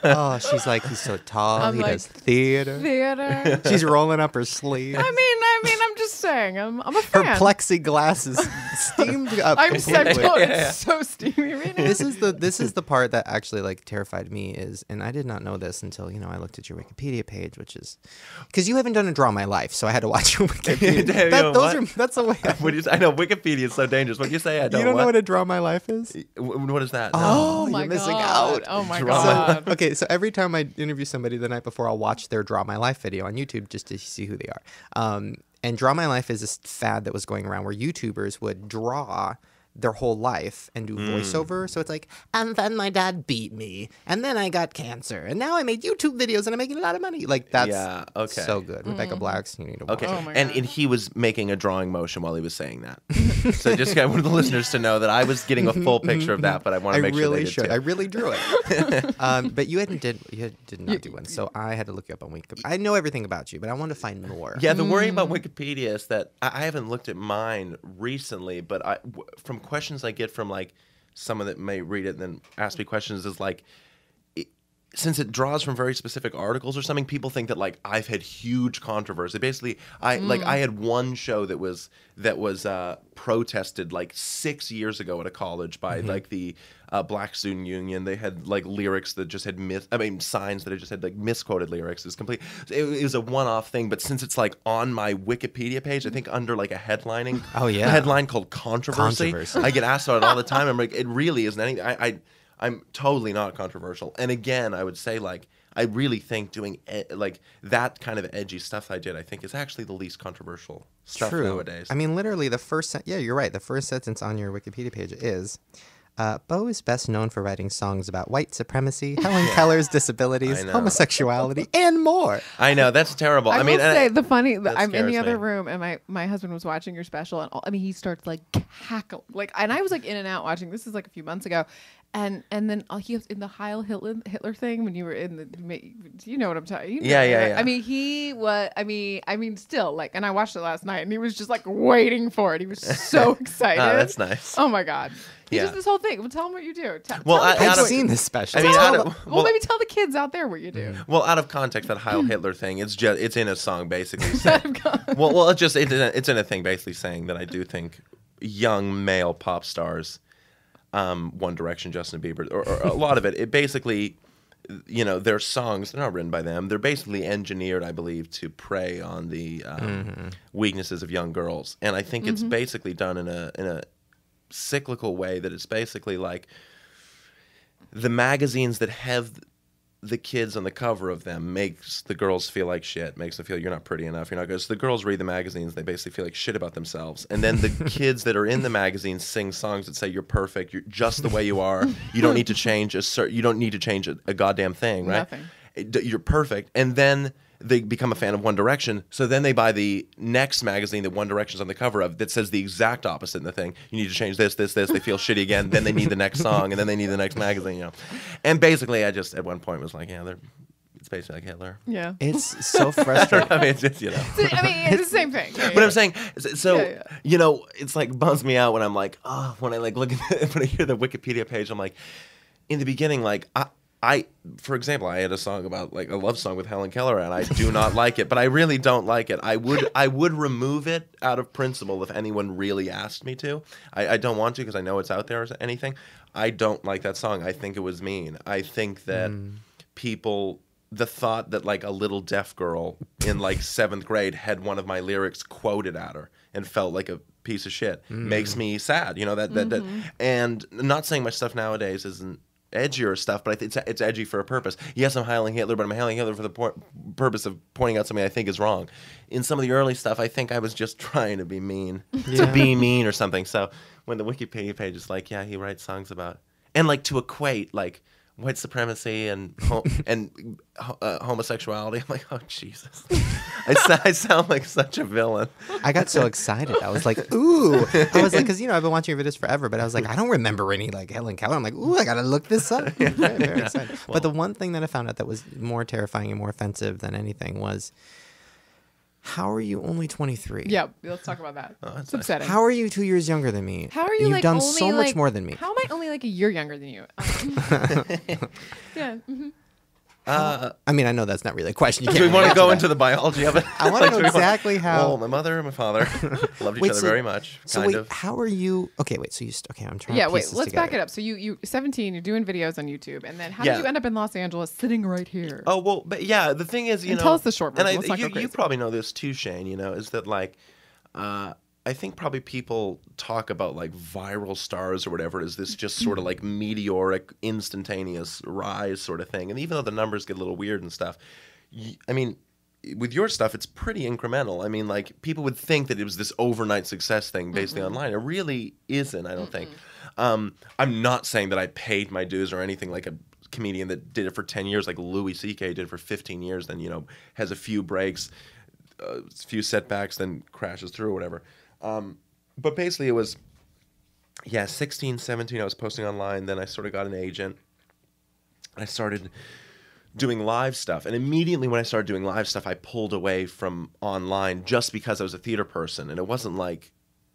Oh, she's like, he's so tall. I'm he like, does theater. Theater. She's rolling up her sleeves. I mean, I'm just saying, I'm a Her fan. plexiglass is steamed up. I'm completely. it's so steamy right now. This is the part that actually like terrified me is, and I did not know this until I looked at your Wikipedia page, which is because you haven't done a Draw My Life, so I had to watch your Wikipedia. That's the way. I know Wikipedia is so dangerous. What do you say? I don't. You don't know what a Draw My Life is? What is that? Oh my you're missing god. out. Oh my Draw god. Okay, so every time I interview somebody the night before, I'll watch their Draw My Life video on YouTube just to see who they are. And Draw My Life is this fad that was going around where YouTubers would draw their whole life and do voiceover. So it's like, and then my dad beat me, and then I got cancer, and now I made YouTube videos and I'm making a lot of money. Like that's so good. Rebecca Black's, you need to watch. Okay, Oh my and God. he was making a drawing motion while he was saying that. So just I wanted the listeners to know that I was getting a full picture of that, but I want to make sure they did too. I really drew it. But you did not do one, so I had to look you up on Wikipedia. I know everything about you, but I want to find more. Yeah, the worry about Wikipedia is that I haven't looked at mine recently, but from questions I get from like someone that may read it and then ask me questions is like, since it draws from very specific articles or something, people think that like I've had huge controversy. Basically, I had one show that was protested like 6 years ago at a college by like the Black Student Union. They had like lyrics that just had signs that had just had like misquoted lyrics. It's complete. It was a one-off thing, but since it's like on my Wikipedia page, I think under like a headlining, a headline called controversy. I get asked about it all the time. I'm like, it really isn't anything. I'm totally not controversial. And again, I would say like I really think doing like that kind of edgy stuff I did, I think is actually the least controversial stuff nowadays. I mean, literally the first you're right. The first sentence on your Wikipedia page is Bo is best known for writing songs about white supremacy, Helen Keller's disabilities, homosexuality, and more. I know, that's terrible. I will say the funny. that I'm in the scares other me. room, and my husband was watching your special, and he starts like cackle, like, and I was like in and out watching. This is like a few months ago, and then he was in the Heil Hitler thing when you were in the. You know what I'm talking? Yeah. I mean, he was. I mean, still like, and I watched it last night, and he was just like waiting for it. He was so excited. Oh, that's nice. Oh my god. He does Yeah. this whole thing. Well, tell him what you do. Well, I've seen this special. I mean, Maybe tell the kids out there what you do. Well, out of context, that Heil Hitler thing, it's in a song basically saying, well, it's in a thing basically saying that I do think young male pop stars, One Direction, Justin Bieber, or a lot of it basically, their songs, they're not written by them. They're basically engineered, I believe, to prey on the weaknesses of young girls. And I think it's basically done in a cyclical way that it's basically like the magazines that have the kids on the cover of them makes the girls feel like shit, makes them feel you're not pretty enough, you're not good. So the girls read the magazines, they basically feel like shit about themselves. And then the kids that are in the magazines sing songs that say you're perfect, you're just the way you are, you don't need to change a goddamn thing, right? Nothing. You're perfect. And then they become a fan of One Direction, so then they buy the next magazine that One Direction's on the cover of that says the exact opposite in the thing. You need to change this. They feel shitty again. Then they need the next song, and then they need the next magazine. And basically, I just at one point was like, it's basically like Hitler. Yeah. It's so frustrating. I mean, it's just It's the same thing. But I'm saying, so it's like bums me out when I'm like, when I like look at when I hear the Wikipedia page, I'm like, in the beginning, like for example, I had a song about like a love song with Helen Keller, and I do not like it, but I really don't like it. I would remove it out of principle if anyone really asked me to. I don't want to because I know it's out there or anything. I don't like that song. I think it was mean. I think that the thought that like a little deaf girl in like 7th grade had one of my lyrics quoted at her and felt like a piece of shit makes me sad. That and not saying my stuff nowadays isn't edgier stuff, but I think it's edgy for a purpose. Yes, I'm hailing Hitler, but I'm hailing Hitler for the purpose of pointing out something I think is wrong. In some of the early stuff, I think I was just trying to be mean, or something. So when the Wikipedia page is like, he writes songs about, and like to equate like white supremacy and homosexuality, I'm like, oh Jesus, I sound like such a villain. I got so excited. I was like, ooh. I was like, because I've been watching your videos forever, but I was like, I don't remember any like Helen Keller. I'm like, ooh, I gotta look this up. Very, very excited. Well, but the one thing that I found out that was more terrifying and more offensive than anything was, how are you only 23? Yeah, let's talk about that. It's upsetting. How are you 2 years younger than me? How are you? You've like done only, so much more than me. How am I only like a year younger than you? Yeah. I mean, I know that's not really a question. You Do can't we want to answer go that. into the biology of it? I want to know do we exactly how. Well, my mother and my father loved each Wait, other so- very much. So kind wait, of. how are you? Okay, wait. So you? Okay, I'm trying. Yeah, to piece wait, this let's together. back it up. So you 17, you're doing videos on YouTube, and then how Yeah. did you end up in Los Angeles sitting right here? Oh well, but yeah, the thing is, you And know, tell us the short version. And Let's not go you crazy. probably know this too, Shane. You know, is that like, I think probably people talk about like viral stars or whatever it is, this just sort of like meteoric, instantaneous rise sort of thing. And even though the numbers get a little weird and stuff, I mean, with your stuff, it's pretty incremental. I mean, like people would think that it was this overnight success thing basically online. It really isn't, I don't think. I'm not saying that I paid my dues or anything like a comedian that did it for 10 years, like Louis C.K. did it for 15 years, then, you know, has a few breaks, a few setbacks, then crashes through or whatever. But basically it was, 16, 17, I was posting online. Then I sort of got an agent. I started doing live stuff. And immediately when I started doing live stuff, I pulled away from online just because I was a theater person. And it wasn't like,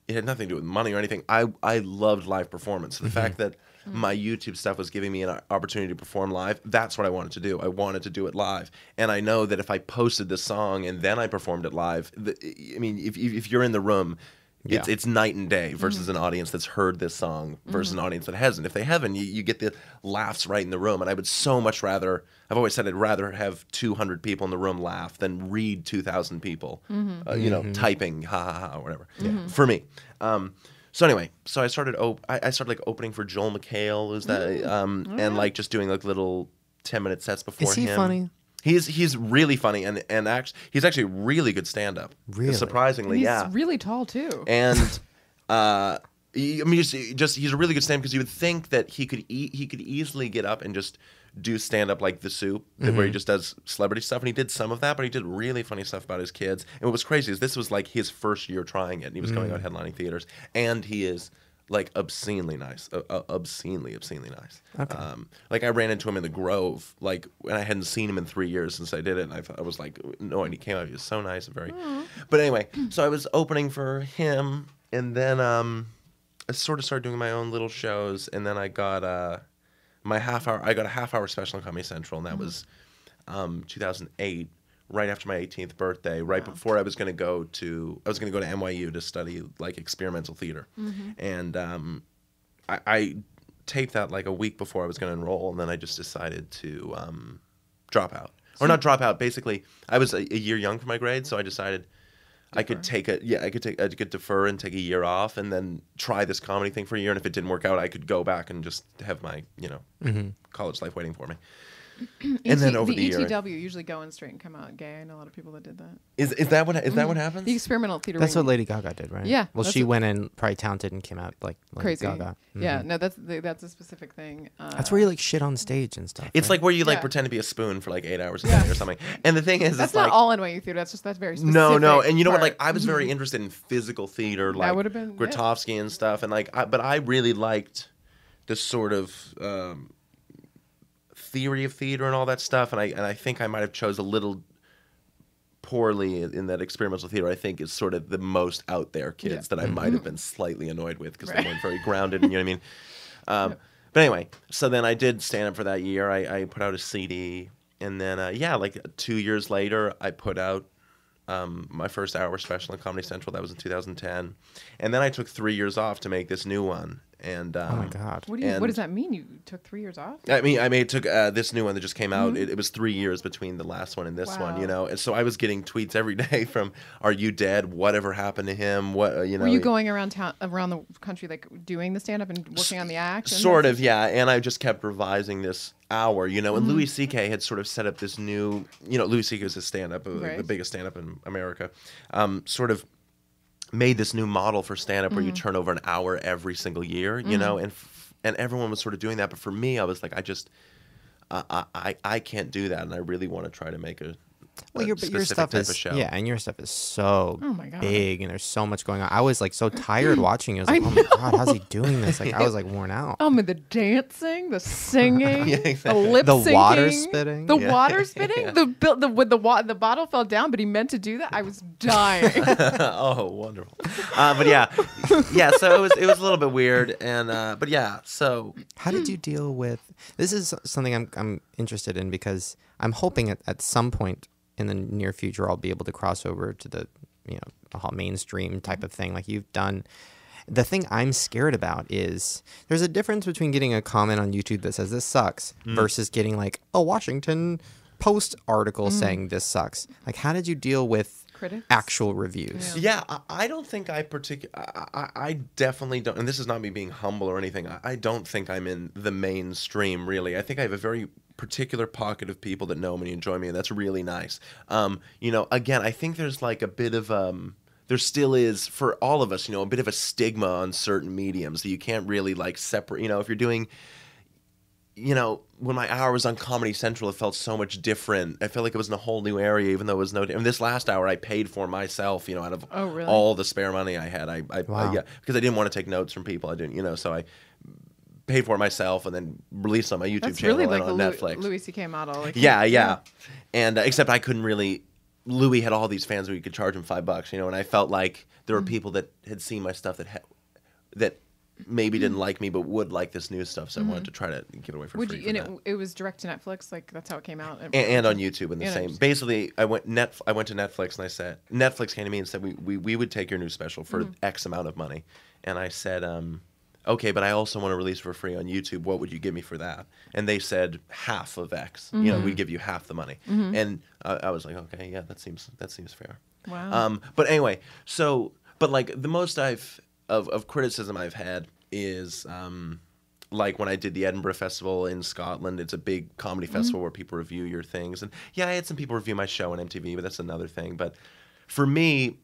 it had nothing to do with money or anything. I loved live performance. The fact that my YouTube stuff was giving me an opportunity to perform live, that's what I wanted to do. I wanted to do it live. And I know that if I posted this song and then I performed it live, I mean, if you're in the room, it's night and day versus an audience that's heard this song versus an audience that hasn't. If they haven't, you get the laughs right in the room. And I would so much rather, I've always said I'd rather have 200 people in the room laugh than read 2,000 people, you know, typing ha ha ha or whatever. For me. So anyway, so I started like opening for Joel McHale, who's that, and like just doing like little 10-minute sets before him. Is he funny? He's really funny and he's actually really good stand up. Really? Surprisingly, He's yeah. really tall too. And I mean, just he's a really good stand because you would think that he could easily get up and just do stand up like The Soup, where he just does celebrity stuff, and he did some of that, but he did really funny stuff about his kids. And what was crazy is this was like his first year trying it, and he was going out headlining theaters, and he is like obscenely nice, obscenely nice. Okay. Like I ran into him in the Grove, like, and I hadn't seen him in 3 years since I did it, and I was like, no, and he came out, he was so nice and very. But anyway, so I was opening for him, and then I sort of started doing my own little shows, and then I got a half-hour special on Comedy Central, and that was 2008. Right after my 18th birthday, right before I was going to go to NYU to study like experimental theater, and I taped that like a week before I was going to enroll, and then I just decided to drop out, or not drop out. Basically, I was a year young for my grade, so I decided I could defer and take a year off, and then try this comedy thing for a year. And if it didn't work out, I could go back and just have my college life waiting for me. And then over the year, ETW usually go in straight and come out gay. I know a lot of people that did that. is that what happens? The experimental theater. That's wing. what Lady Gaga did, right? Yeah, Well, that's she what- went in probably talented and came out like Lady Crazy. Gaga. Yeah, no, that's a specific thing. That's where you like shit on stage and stuff. It's right? like where you like Yeah. pretend to be a spoon for like 8 hours a day or something. And the thing is, That's it's not like, all NYU theater. That's very specific. no. And you know what? part. Like I was very interested in physical theater, like would've been- yeah. Grotowski and stuff, and like, but I really liked this sort of theory of theater and all that stuff. And I think I might have chose a little poorly in that experimental theater. I think is sort of the most out there kids that I might have been slightly annoyed with because they weren't very grounded. And you know what I mean? But anyway, so then I did stand up for that year. I put out a CD, and then like 2 years later, I put out my first hour special on Comedy Central. That was in 2010, and then I took 3 years off to make this new one. And oh my god. What does that mean? You took 3 years off? I mean, took this new one that just came out. It was 3 years between the last one and this one, you know. And so I was getting tweets every day from, "Are you dead? Whatever happened to him? What you know?" Were you going around the country like doing the stand up and working on the act? And Sort of, yeah. And I just kept revising this hour, you know. And Louis C.K. had sort of set up this new, you know, Louis C.K. is a stand-up, the biggest stand-up in America. Sort of made this new model for stand-up where you turn over an hour every single year, you know, and everyone was sort of doing that. But for me, I was like, I can't do that, and I really want to try to make a Your specific stuff type is of show. and your stuff is so Oh my God. big, and there's so much going on. I was like so tired watching it. I was like, oh my god, how's he doing this? Like I was like worn out. I mean, the dancing, the singing, Yeah, exactly. the lip The syncing, water spitting. the Yeah. water spitting, the bottle fell down, but he meant to do that. I was dying. Oh, wonderful. But yeah. So it was a little bit weird, and but yeah. So How did you deal with this? Is something I'm interested in because I'm hoping at some point in the near future I'll be able to cross over to the mainstream type of thing like you've done. The thing I'm scared about is there's a difference between getting a comment on YouTube that says this sucks versus getting like a Washington Post article saying this sucks. Like, how did you deal with Critics? actual reviews? Yeah, I don't think I definitely don't, and this is not me being humble or anything. I don't think I'm in the mainstream, really. I think I have a very particular pocket of people that know me and enjoy me, and that's really nice. Again, I think there's like a bit of there still is for all of us, a bit of a stigma on certain mediums that you can't really like separate. If you're doing, when my hour was on Comedy Central, it felt so much different. I felt like it was in a whole new area, even though it was no. And this last hour, I paid for myself, out of all the spare money I had. Wow. Because I didn't want to take notes from people. I didn't, so I paid for it myself and then released on my YouTube That's channel really like and on Netflix. Louis C.K. model. Like, Yeah. And except I couldn't really. Louis had all these fans where you could charge him $5, and I felt like there were people that had seen my stuff that maybe didn't like me but would like this new stuff, so I wanted to try to get away for free. It was direct to Netflix, like that's how it came out. And on YouTube in the same. Basically, I went to Netflix and I said, Netflix came to me and said we would take your new special for X amount of money, and I said, okay, but I also want to release for free on YouTube. What would you give me for that? And they said half of X. We'd give you half the money. And I was like, okay, yeah, that seems fair. Wow. But anyway, but like the most of criticism I've had is like when I did the Edinburgh Festival in Scotland. It's a big comedy festival where people review your things. And yeah, I had some people review my show on MTV, but that's another thing. But for me,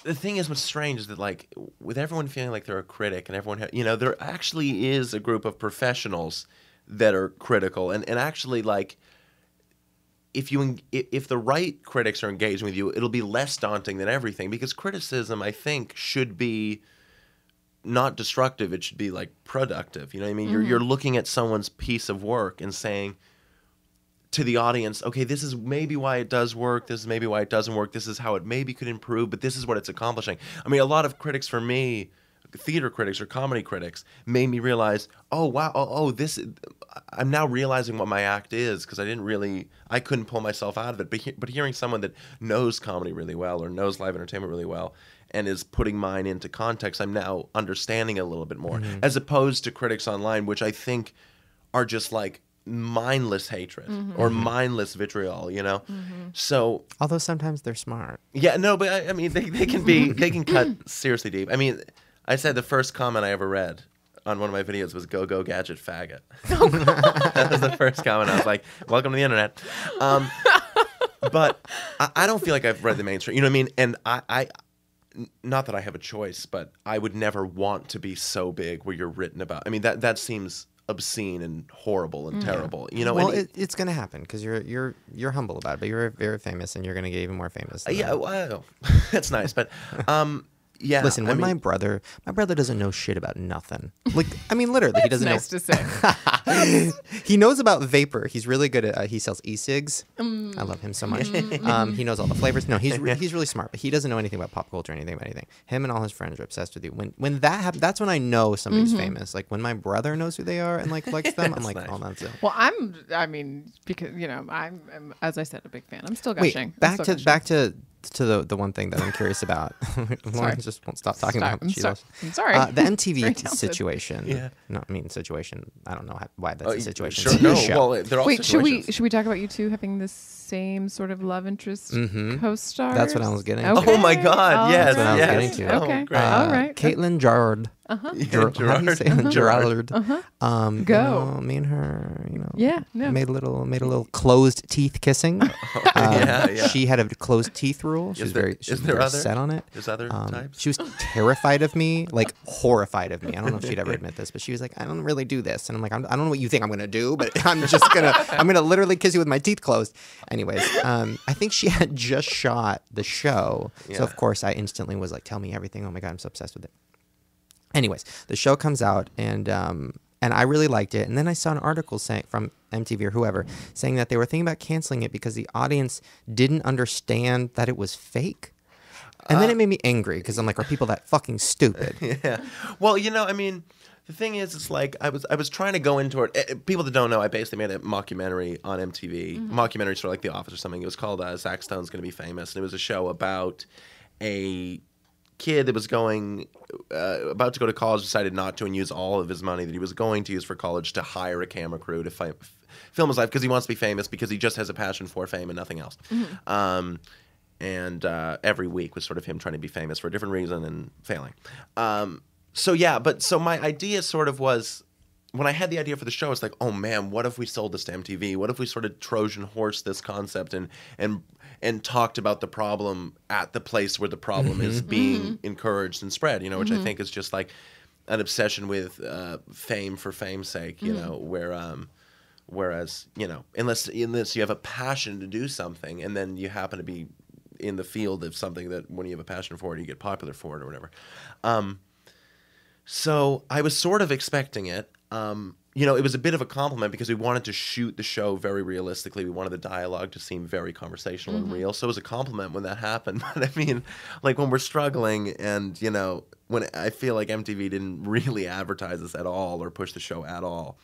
the thing is, what's strange is that, like, with everyone feeling like they're a critic and everyone, there actually is a group of professionals that are critical. And actually, like, if the right critics are engaging with you, it'll be less daunting than everything. Because criticism, I think, should be not destructive. It should be, like, productive. You know what I mean? You're looking at someone's piece of work and saying to the audience, okay, this is maybe why it does work, this is maybe why it doesn't work, this is how it maybe could improve, but this is what it's accomplishing. I mean, a lot of critics for me, theater critics or comedy critics, made me realize, oh, wow, I'm now realizing what my act is, because I couldn't pull myself out of it. But hearing someone that knows comedy really well or knows live entertainment really well and is putting mine into context, I'm now understanding it a little bit more, as opposed to critics online, which I think are just like mindless hatred or mindless vitriol, So, Although sometimes they're smart. yeah, no, but I mean, they can cut seriously deep. I mean, I said the first comment I ever read on one of my videos was "Go gadget faggot." That was the first comment. I was like, "Welcome to the internet." But I don't feel like I've read the mainstream. You know what I mean? And I not that I have a choice, but I would never want to be so big where you're written about. I mean, that seems obscene and horrible and terrible. Well, it's going to happen because you're humble about it, but you're very famous and you're going to get even more famous. Yeah, well, that's nice, but yeah. Listen, my brother doesn't know shit about nothing. Like, I mean, literally, he doesn't nice know. to say. He knows about vapor. He's really good at. He sells e-cigs. I love him so much. He knows all the flavors. No, he's really smart, but he doesn't know anything about pop culture or anything about anything. Him and all his friends are obsessed with you. When that happens, that's when I know somebody's famous. Like when my brother knows who they are and like likes them, I'm like, nice. oh, that's it. Well, because I'm as I said, a big fan. I'm still Wait, gushing. back to the one thing that I'm curious about. Lauren just won't stop talking about what she loves. I'm sorry. The MTV Very talented. situation. Yeah. No, I mean situation. I don't know why that's a situation. Sure, It's no. your show. Well, they're all Wait, situations. should we talk about you two having the same sort of love interest co-stars? That's what I was getting to. Okay. Oh my God! Yes, That's what I was yes. getting to. Okay. Oh, great. All right. Caitlin Gerard. Yeah, How do you say it? Gerard. Gerard. Go. Me and her, Yeah, no. made a little closed teeth kissing. Yeah. She had a closed teeth rule. She was very set on it. There's other types? She was terrified of me, like horrified of me. I don't know if she'd ever admit this, but she was like, I don't really do this. And I'm like, I don't know what you think I'm going to do, but I'm going to literally kiss you with my teeth closed. Anyways, I think she had just shot the show. Yeah. So of course I instantly was like, tell me everything. Oh my God, I'm so obsessed with it. Anyways, the show comes out and I really liked it. And then I saw an article saying from MTV or whoever saying that they were thinking about canceling it because the audience didn't understand that it was fake. And then it made me angry because I'm like, are people that fucking stupid? Yeah. Well, I mean, The thing is, it's like I was trying to go into it. People that don't know, I basically made a mockumentary on MTV. Mockumentary, sort of like The Office or something. It was called Zach Stone's Gonna Be Famous, and it was a show about a kid that was going about to go to college, decided not to, and use all of his money that he was going to use for college to hire a camera crew to film his life because he wants to be famous, because he just has a passion for fame and nothing else. And every week was sort of him trying to be famous for a different reason and failing. So my idea sort of was, when I had the idea for the show, it's like, oh man, what if we sold this to MTV? What if we sort of Trojan horse this concept and talked about the problem at the place where the problem is being encouraged and spread, which I think is just like an obsession with fame for fame's sake, whereas, unless you have a passion to do something and then you happen to be in the field of something that when you have a passion for it, you get popular for it or whatever. So I was sort of expecting it. It was a bit of a compliment because we wanted to shoot the show very realistically. We wanted the dialogue to seem very conversational and real. So it was a compliment when that happened. But I mean, like when we're struggling and, when I feel like MTV didn't really advertise this at all or push the show at all.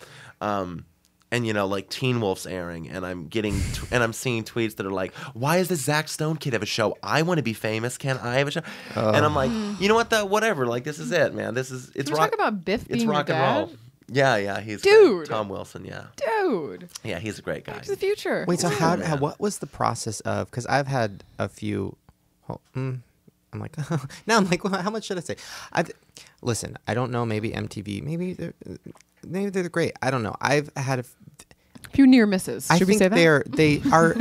And like Teen Wolf's airing, and I'm seeing tweets that are like, "Why does this Zach Stone kid have a show? I want to be famous. Can I have a show?" And I'm like, you know what? Though, whatever. Like, this is it, man. It's Can we talk about Biff being It's rock your and dad? roll. Yeah, he's Dude. great. Tom Wilson. Yeah, Dude. yeah, he's a great guy. Back to the Future. Wait, so Yeah. what was the process of? Because I've had a few. I'm like, now I'm like, well, how much should I say? Listen, I don't know. Maybe MTV. Maybe they're great. I don't know. I've had a few near misses. Should we say that? they are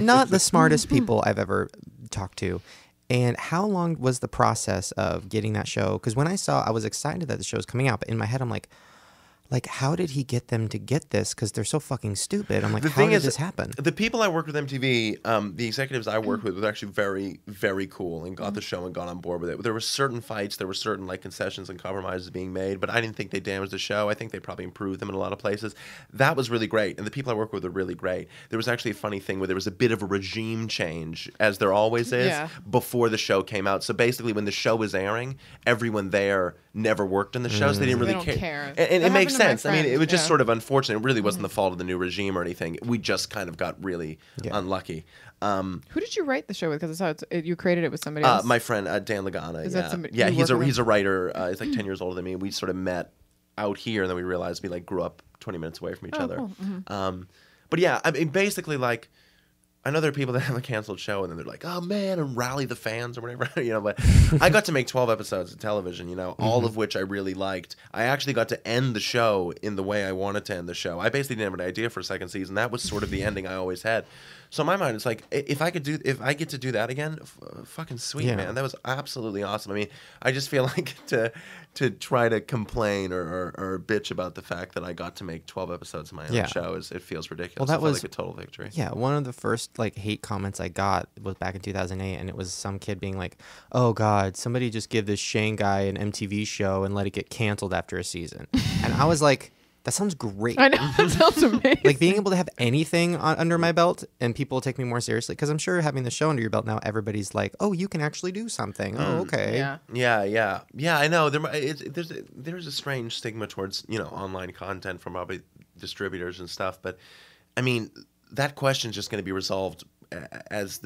not the smartest people I've ever talked to. And how long was the process of getting that show? Because when I was excited that the show was coming out, but in my head I'm like, how did he get them to get this? Because they're so fucking stupid. I'm like, how did this happen? The people I worked with MTV, the executives I worked with were actually very, very cool and got the show and got on board with it. There were certain fights, there were certain concessions and compromises being made, but I didn't think they damaged the show. I think they probably improved them in a lot of places. That was really great, and the people I worked with were really great. There was actually a funny thing where there was a bit of a regime change, as there always is, before the show came out. So basically, when the show was airing, everyone there never worked in the show, so they didn't really care. And it makes sense. I mean, it was just sort of unfortunate. It really wasn't the fault of the new regime or anything. We just kind of got really unlucky. Who did you write the show with? Because you created it with somebody else. My friend Dan Lagana. Is that somebody? Yeah, he's a writer. He's like 10 years older than me. We sort of met out here, and then we realized we grew up 20 minutes away from each other. Cool. But yeah, I mean, basically I know there are people that have a canceled show and then they're like, oh man, and rally the fans or whatever, but I got to make 12 episodes of television, all of which I really liked. I actually got to end the show in the way I wanted to end the show. I basically didn't have an idea for a second season. That was sort of the ending I always had. So in my mind, it's like, if I get to do that again, fucking sweet, man. That was absolutely awesome. I mean, I just feel like to try to complain or bitch about the fact that I got to make 12 episodes of my own show it feels ridiculous. Well, that was like a total victory. Yeah, one of the first hate comments I got was back in 2008, and it was some kid being like, "Oh God, somebody just give this Shane guy an MTV show and let it get canceled after a season." And I was like, that sounds great. I know, that sounds amazing. Being able to have anything under my belt and people take me more seriously, because I'm sure having the show under your belt now, everybody's like, oh, you can actually do something. Oh, okay. Yeah. I know. There's a strange stigma towards online content from probably distributors and stuff, but I mean that question's just going to be resolved as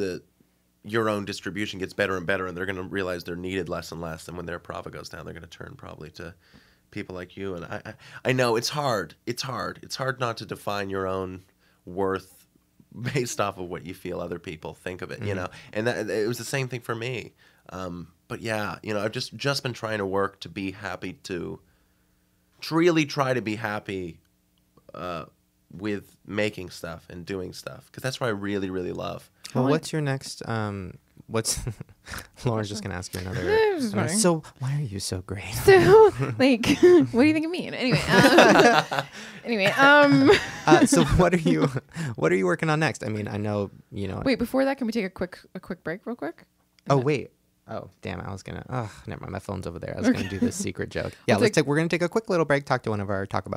your own distribution gets better and better, and they're going to realize they're needed less and less, and when their profit goes down, they're going to turn probably to people like you. And I know it's hard. It's hard not to define your own worth based off of what you feel other people think of it, and that it was the same thing for me. But yeah, I've just been trying to work to be happy, to really try to be happy with making stuff and doing stuff, because that's what I really, really love. Well, what's your next Lauren's just gonna ask you another. So why are you so great? So what do you think of me? Anyway, so what are you working on next? I mean, I know Wait, before that, can we take a quick break, real quick? Oh wait. Oh damn! I was gonna. Oh, never mind. My phone's over there. I was gonna do this secret joke. Yeah, we're gonna take a quick little break. Talk about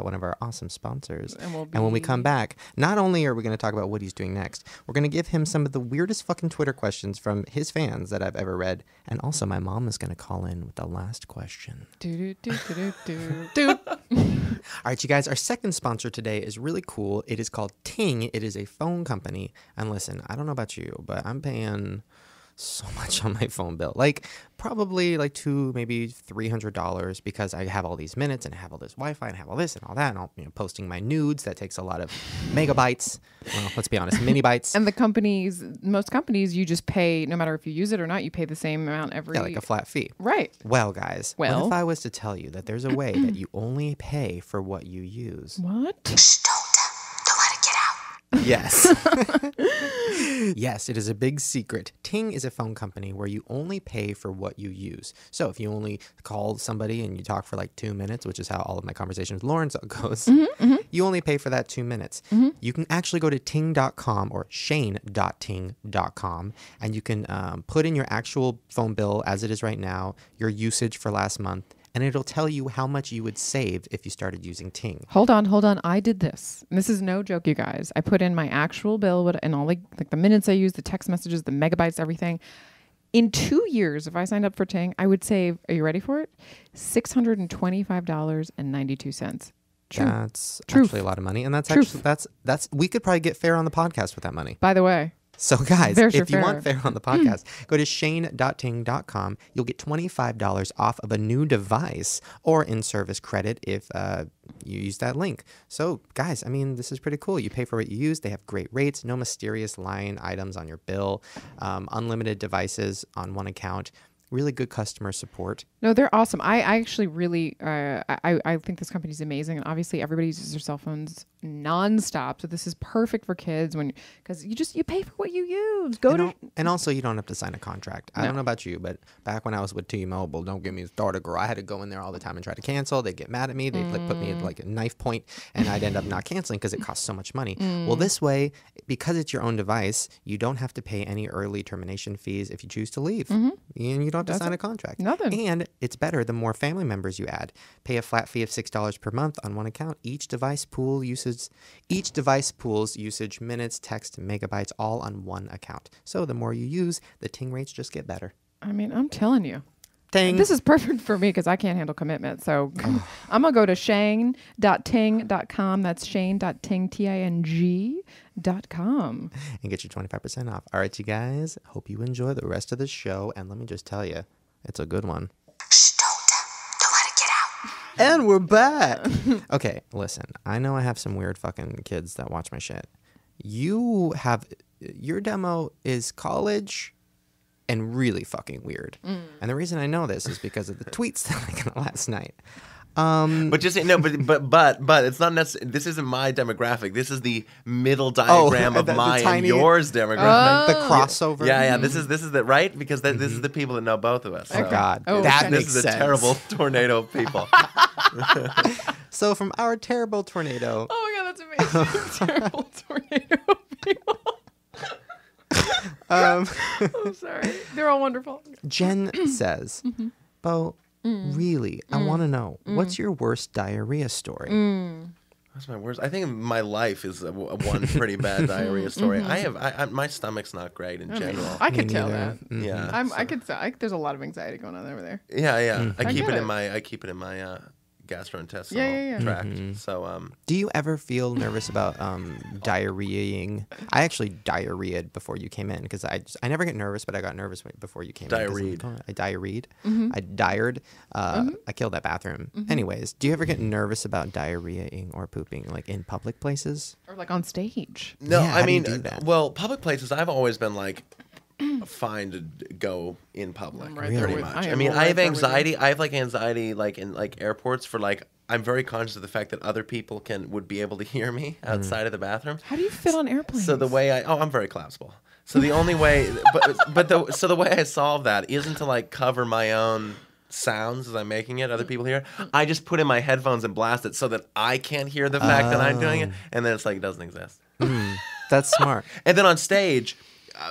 one of our awesome sponsors. And when we come back, not only are we gonna talk about what he's doing next, we're gonna give him some of the weirdest fucking Twitter questions from his fans that I've ever read. And also, my mom is gonna call in with the last question. Do. All right, you guys, our second sponsor today is really cool. It is called Ting. It is a phone company. And listen, I don't know about you, but I'm paying so much on my phone bill. Like probably like maybe $300 because I have all these minutes and I have all this Wi-Fi and I have all this and all that. And I'm posting my nudes. That takes a lot of megabytes. Well, let's be honest, minibytes. And most companies, you just pay, no matter if you use it or not, you pay the same amount every. Yeah, like a flat fee. Right. Well, guys, what Well? if I was to tell you that there's a way that you only pay for what you use? What? Don't let it get out. Yes. Yes, it is a big secret. Ting is a phone company where you only pay for what you use. So if you only call somebody and you talk for like 2 minutes, which is how all of my conversations with Lauren goes, you only pay for that 2 minutes. You can actually go to ting.com or shane.ting.com and you can put in your actual phone bill as it is right now, your usage for last month, and it'll tell you how much you would save if you started using Ting. Hold on. I did this. And this is no joke, you guys. I put in my actual bill and all like the minutes I use, the text messages, the megabytes, everything. In 2 years, if I signed up for Ting, I would save, are you ready for it? $625.92. True. That's Truth. actually a lot of money, and that's Truth. actually that's we could probably get fair on the podcast with that money. By the way, So guys, There's your if you want fair. fair on the podcast, go to shane.ting.com. You'll get $25 off of a new device or in-service credit if you use that link. So guys, I mean, this is pretty cool. You pay for what you use. They have great rates, no mysterious line items on your bill, unlimited devices on one account. Really good customer support. no, they're awesome. I actually really, I think this company's amazing. And obviously everybody uses their cell phones nonstop. So this is perfect for kids because you pay for what you use. And also you don't have to sign a contract. I No. don't know about you, but back when I was with T-Mobile, don't get me started, girl. I had to go in there all the time and try to cancel. They'd get mad at me. They'd like put me at like a knife point and I'd end up not canceling because it costs so much money. Well, this way, because it's your own device, you don't have to pay any early termination fees if you choose to leave. And you don't have to sign a contract. Nothing. And it's better the more family members you add. Pay a flat fee of $6 per month on one account. Each device pools usage, minutes, text, megabytes, all on one account. So the more you use, the Ting rates just get better. I mean, I'm telling you. Ting. This is perfect for me because I can't handle commitment. So I'm going to go to shane.ting.com. That's shane.ting.com. And get your 25% off. All right, you guys. Hope you enjoy the rest of the show. And let me just tell you, it's a good one. Don't let it get out. And we're back. Okay, listen. I know I have some weird fucking kids that watch my shit. Your demo is college and really fucking weird. And the reason I know this is because of the tweets that I got last night. But just no, but it's not necessarily. This isn't my demographic. This is the middle diagram of the my and tiny- yours demographic. The crossover. Yeah. This is the right because this is the people that know both of us. Oh, So God. Oh, that okay. makes this is sense. a terrible tornado of people. So from our terrible tornado, Oh my God, that's amazing. Terrible tornado people. I'm sorry. They're all wonderful. Jen says, Bo, really, I want to know, what's your worst diarrhea story? That's my worst. I think my life is one pretty bad diarrhea story. I my stomach's not great in general. I could Me tell neither. that. Yeah, I could tell. There's a lot of anxiety going on over there. yeah. I keep get it it. in my gastrointestinal Yeah. tract. So Do you ever feel nervous about diarrheaing? I actually diarrheaed before you came in because I never get nervous, but I got nervous before you came in. Diarrheed. I diarrheed. I diared. I killed that bathroom. Anyways, do you ever get nervous about diarrheaing or pooping like in public places? Or like on stage. no, Yeah, how I do you mean, do that? well, public places. I've always been like fine to go in public, I'm right there pretty with- much. I I am mean, right I have there with you. anxiety. I have like anxiety, like in like airports for like. I'm very conscious of the fact that other people would be able to hear me outside of the bathroom. How do you fit on airplanes? So the way I'm very collapsible. So the only way, so the way I solve that isn't to like cover my own sounds as I'm making it, other people hear. I just put in my headphones and blast it so that I can't hear the fact that I'm doing it, and then it's like it doesn't exist. That's smart. And then on stage,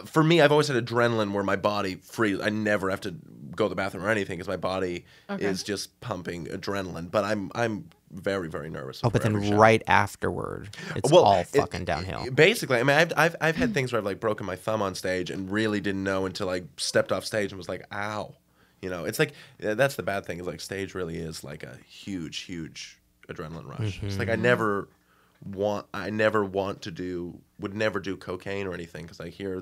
for me, I've always had adrenaline where my body freezes. I never have to go to the bathroom or anything because my body is just pumping adrenaline. But I'm very, very nervous. Oh, but before then every show. right afterward, it's Well, all fucking downhill. Basically, I mean, I've had things where I've like broken my thumb on stage and really didn't know until I stepped off stage and was like, "Ow," you know. It's like that's the bad thing is like stage really is like a huge adrenaline rush. It's like I never want to do, would never do cocaine or anything because I hear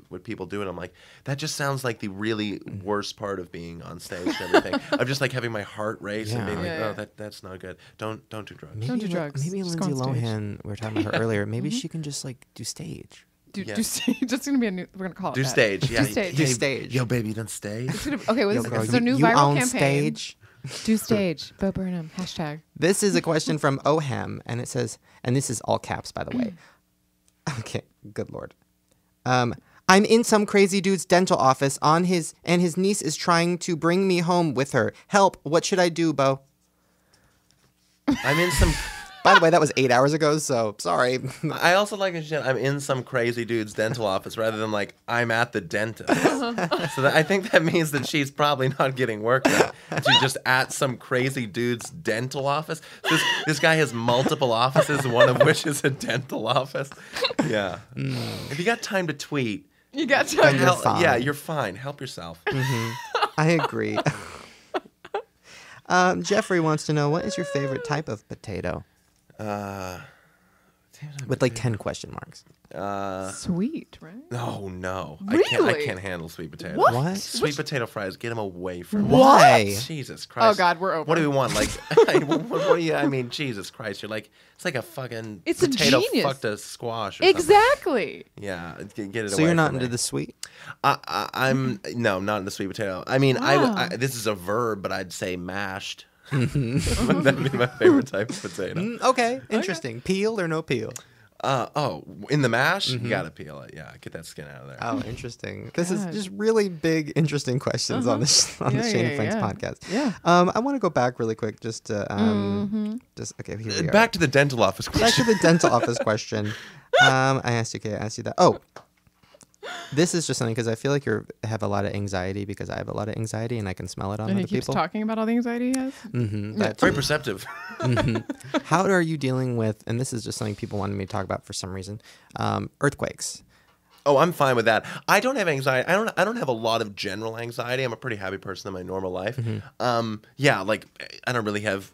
what people do and I'm like, that just sounds like the really worst part of being on stage and everything. I'm just like having my heart race and being like, oh, that's not good. Don't do drugs. Don't do drugs. Maybe Just Lindsay go on stage. Lohan, we were talking about her earlier. Maybe she can just like do stage. Do stage. Just gonna be a new. We're gonna call it Do that. stage. Yeah. Do stage. Do stage. Yo, baby, you done stage? Okay, well, Yo, this girl, is a new you viral own campaign. stage. Do stage. Bo Burnham. #. This is a question from Oham, and it says, and this is all caps, by the way. Okay, good lord. I'm in some crazy dude's dental office and his niece is trying to bring me home with her. Help! What should I do, Bo? I'm in some. By the way, that was 8 hours ago, so sorry. I also like that I'm in some crazy dude's dental office rather than like I'm at the dentist. So I think that means that she's probably not getting work done. She's just at some crazy dude's dental office. This guy has multiple offices, one of which is a dental office. Yeah. If you got time to tweet, You got to. Then you're fine. yeah, you're fine. Help yourself. I agree. Jeffrey wants to know, what is your favorite type of potato? With like 10 question marks. Sweet, right? No. Really? I can't handle sweet potatoes. What? Sweet potato fries, get them away from me. Why? Jesus Christ. Oh God, we're over. What do we want? Like, what do you? I mean, Jesus Christ! You're like, it's like a fucking It's a potato genius. fucked a squash. Or something. Exactly. Yeah, get it. So away you're not from into me. the sweet? I'm no, not into sweet potato. I mean, Wow. I this is a verb, but I'd say mashed. That'd be my favorite type of potato. Okay, interesting. Peel or no peel? In the mash, you gotta peel it. Yeah, get that skin out of there. Oh, interesting. This is God. just really big, interesting questions on the Yeah, Shane and yeah, Friends yeah. podcast. Yeah. I want to go back really quick just to just okay. Here we are. Back to the dental office Back question. to the dental office question. I asked you that. Oh, this is just something because I feel like you have a lot of anxiety because I have a lot of anxiety and I can smell it on And he other keeps people. talking about all the anxiety he has. But Very perceptive. how are you dealing with? And this is just something people wanted me to talk about for some reason. Earthquakes. Oh, I'm fine with that. I don't have anxiety. I don't have a lot of general anxiety. I'm a pretty happy person in my normal life. Yeah, like I don't really have.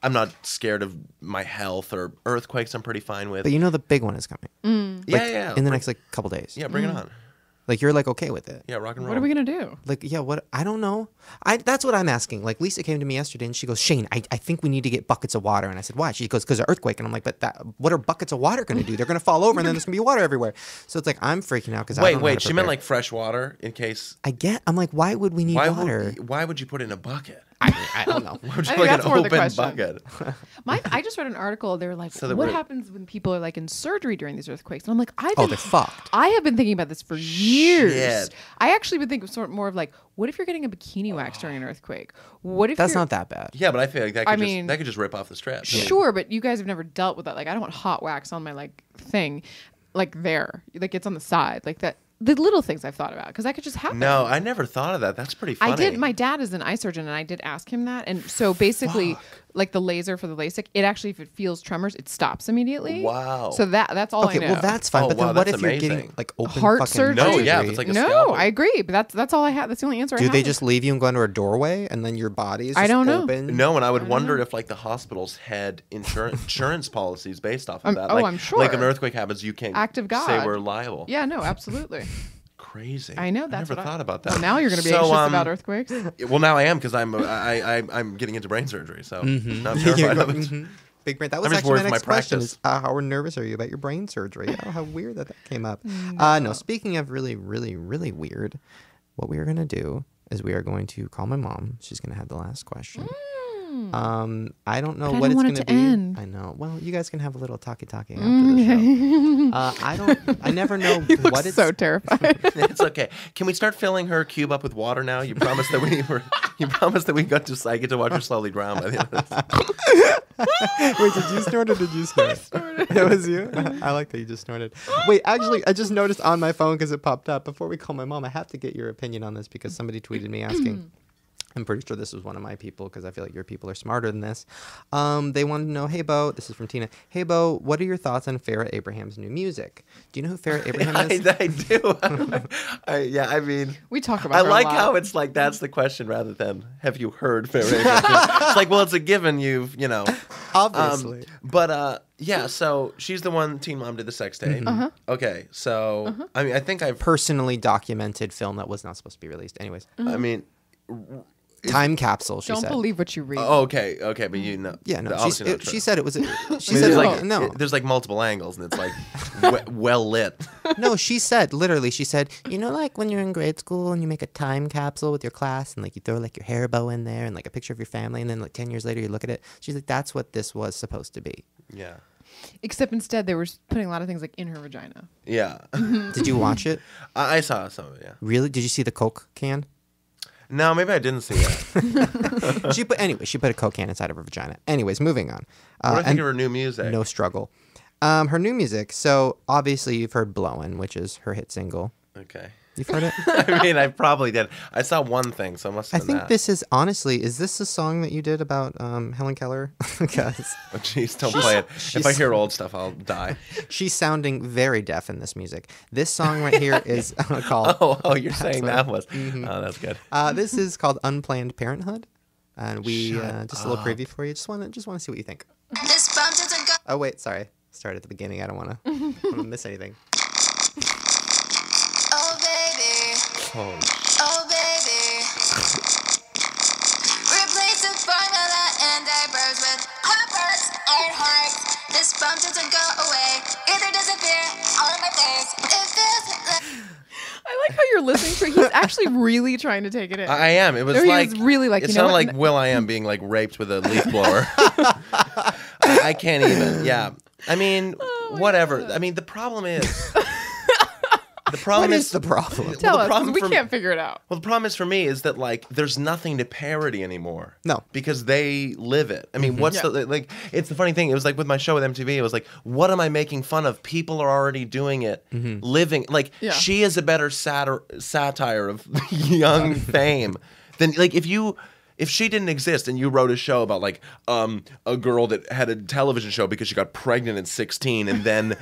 I'm not scared of my health or earthquakes. I'm pretty fine with. But you know the big one is coming. yeah. In the next like couple days. Yeah, bring it on. Like you're like okay with it. Yeah, rock and roll. What are we gonna do? Like, yeah, what? I don't know. That's what I'm asking. Like, Lisa came to me yesterday and she goes, Shane, I think we need to get buckets of water. And I said, why? She goes, because of earthquake. And I'm like, but what are buckets of water going to do? They're going to fall over and then there's going to be water everywhere. So it's like, I'm freaking out because I don't know how Wait. to She meant prepare. like fresh water in case. I'm like, why would we need water? Why would you put it in a bucket? I don't know. Would you think like that's an more the open question. bucket? I just read an article. They were like, So that what we're- happens when people are like in surgery during these earthquakes? And I'm like, Oh, they're fucked. I have been thinking about this for years. Shit. I actually been thinking sort of more of like, what if you're getting a bikini wax during an earthquake? What if That's you're, not that bad. Yeah, but I feel like that I could, mean- that could just rip off the strip. Sure, but you guys have never dealt with that. Like, I don't want hot wax on my like thing, like there, like it's on the side, like that. The little things I've thought about because that could just happen. No, I never thought of that. That's pretty funny. I did. My dad is an eye surgeon, and I did ask him that. And so basically, like the laser for the LASIK, it actually, if it feels tremors, it stops immediately. Wow. So that's all Okay, I know. well, that's fine. Oh, but then wow, what that's if you're amazing. getting like open Heart fucking surgery? No, yeah, if it's like a no, scalpel. I agree, but that's all I have. That's the only answer I Do have. they just leave you and go into a doorway and then your body is just I don't know. open? No, and I would wonder if like the hospitals had insurance policies based off of that. oh, Like, I'm sure. Like if an earthquake happens, you can't Act of say God. we're liable. Yeah, no, absolutely. Crazy. I know. I That's never what thought about that. Well, now you're going to be So, anxious about earthquakes. Well, now I am because I'm getting into brain surgery. So Mm-hmm. I'm terrified of it. Mhm. Big brain. That was I'm just actually worried my for my next question. practice. Is, how nervous are you about your brain surgery? Oh, how weird that came up. No, speaking of really, really, really weird, what we are going to do is we are going to call my mom. She's going to have the last question. I don't know But I what don't it's want going it to to be. end. I know. Well, you guys can have a little talkie after the show. I never know what it's. So terrified. It's okay. Can we start filling her cube up with water now? You promised that I get to watch her slowly drown by the end of this. Wait, did you snort or did you snort? That was you? I like that you just snorted. Wait, actually, I just noticed on my phone because it popped up. Before we call my mom, I have to get your opinion on this because somebody tweeted me asking. I'm pretty sure this was one of my people because I feel like your people are smarter than this. They wanted to know, hey, Bo, this is from Tina. Hey, Bo, what are your thoughts on Farrah Abraham's new music? Do you know who Farrah Abraham is? I do. I mean, We talk about I her a like lot. how it's like that's the question rather than have you heard Farrah Abraham? It's like, well, it's a given. You know, Obviously. yeah. So she's the one Teen Mom did the sex tape. Okay, so I mean, I think I've. Personally documented film that was not supposed to be released. Anyways, I mean, time capsule, she Don't said. believe what you read. okay, but you know, Yeah, no, obviously not true. she said it was. She I mean, said there's it, no. there's like multiple angles, and it's like well lit. No, she said, literally, she said, you know, like when you're in grade school and you make a time capsule with your class and like you throw like your hair bow in there and like a picture of your family and then like 10 years later you look at it. She's like, that's what this was supposed to be. Yeah, Except instead they were putting a lot of things like in her vagina. yeah. Did you watch it? I saw some of it. Yeah. Really? Did you see the Coke can? No, maybe I didn't see that. She put a Coke can inside of her vagina. Anyways, moving on. What do I think and of her new music? no struggle. Her new music. So obviously you've heard Blowin', which is her hit single. Okay. You've heard it? I mean, I probably did. I saw one thing, so it must I have been think that. this is honestly, is this the song that you did about Helen Keller? Because Oh, jeez, don't play it. If I hear old stuff, I'll die. she's sounding very deaf in this music. This song right here is called. Oh, you're saying what- that was. Oh, that's good. This is called Unplanned Parenthood, and we just a little preview for you. Just want to see what you think. This bump doesn't go. Oh wait, sorry. Start at the beginning. I don't want to miss anything. Oh baby, Oh, oh baby. Replace the formula and diapers with poppers and hearts. This bump doesn't go away. Either disappear on my face. It feels like. I like how you're listening to it. He's actually really trying to take it in. I am. It was He like was really like, it you know sounded what? like Will I Am being like raped with a leaf blower. I can't even. Yeah. I mean, whatever. God. I mean, the problem is. The What problem is the problem? Tell the us, 'cause problem we for- can't figure it out. Well, the problem is for me is that like there's nothing to parody anymore. No. because they live it. I mean, what's Yeah. the like? It's the funny thing. It was like with my show with MTV. It was like, what am I making fun of? People are already doing it, living. Like Yeah. she is a better satire of young fame than like if she didn't exist and you wrote a show about like a girl that had a television show because she got pregnant at 16 and then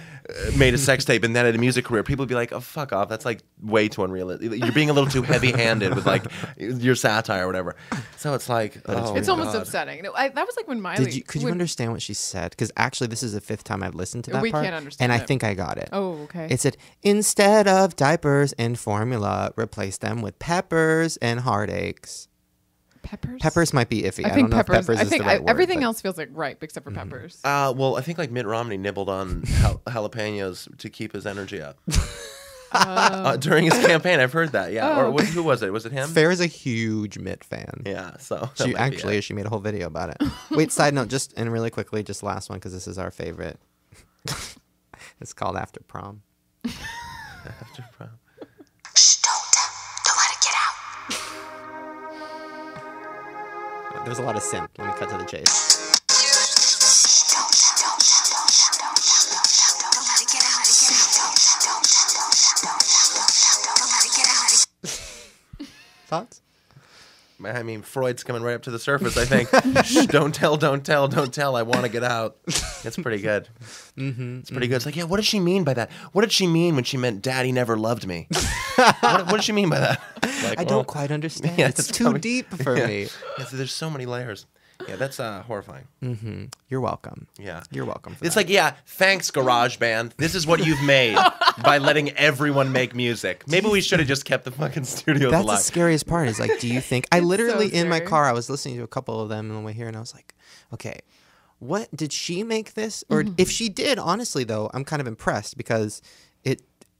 made a sex tape and then had a music career, people would be like, oh, fuck off. That's like way too unrealistic. You're being a little too heavy-handed with like your satire or whatever. So it's like, oh, It's almost God. upsetting. No, that was like when Miley. Could you understand what she said? Because actually, this is the 5th time I've listened to that We part, can't understand and I it. think I got it. Oh, okay. It said, instead of diapers and formula, replace them with peppers and heartaches. Peppers. Peppers might be iffy. I I, think don't know peppers. if peppers I is think the right word. everything but- else feels like ripe except for peppers. Well, I think like Mitt Romney nibbled on jalapenos to keep his energy up during his campaign. I've heard that. Yeah. Oh, Or who was it? Was it him? Farrah's a huge Mitt fan. Yeah. So that She might be actually it. is. She made a whole video about it. Wait, side note, just and really quickly, just last one because this is our favorite. It's called After Prom. After prom. Shh, don't let it get out. There was a lot of synth. Let me cut to the chase. Shh, don't let it get out. Don't let it get out. Thoughts? I mean, Freud's coming right up to the surface, I think. Shh, don't tell. I want to get out. It's pretty good. It's pretty good. It's like, yeah, what did she mean by that? What did she mean when she meant daddy never loved me? what did she mean by that? Like, I well, don't quite understand. yeah, it's it's too probably- deep for me. Yeah, so there's so many layers. Yeah, that's horrifying. You're welcome. Yeah. You're welcome. For It's that. like, yeah, thanks, GarageBand. This is what you've made by letting everyone make music. Maybe we should have just kept the fucking studios That's alive. the scariest part. Is like, do you think? I literally in my scary. car, I was listening to a couple of them on the way here, and I was like, okay, what did she make this? Or if she did, honestly though, I'm kind of impressed because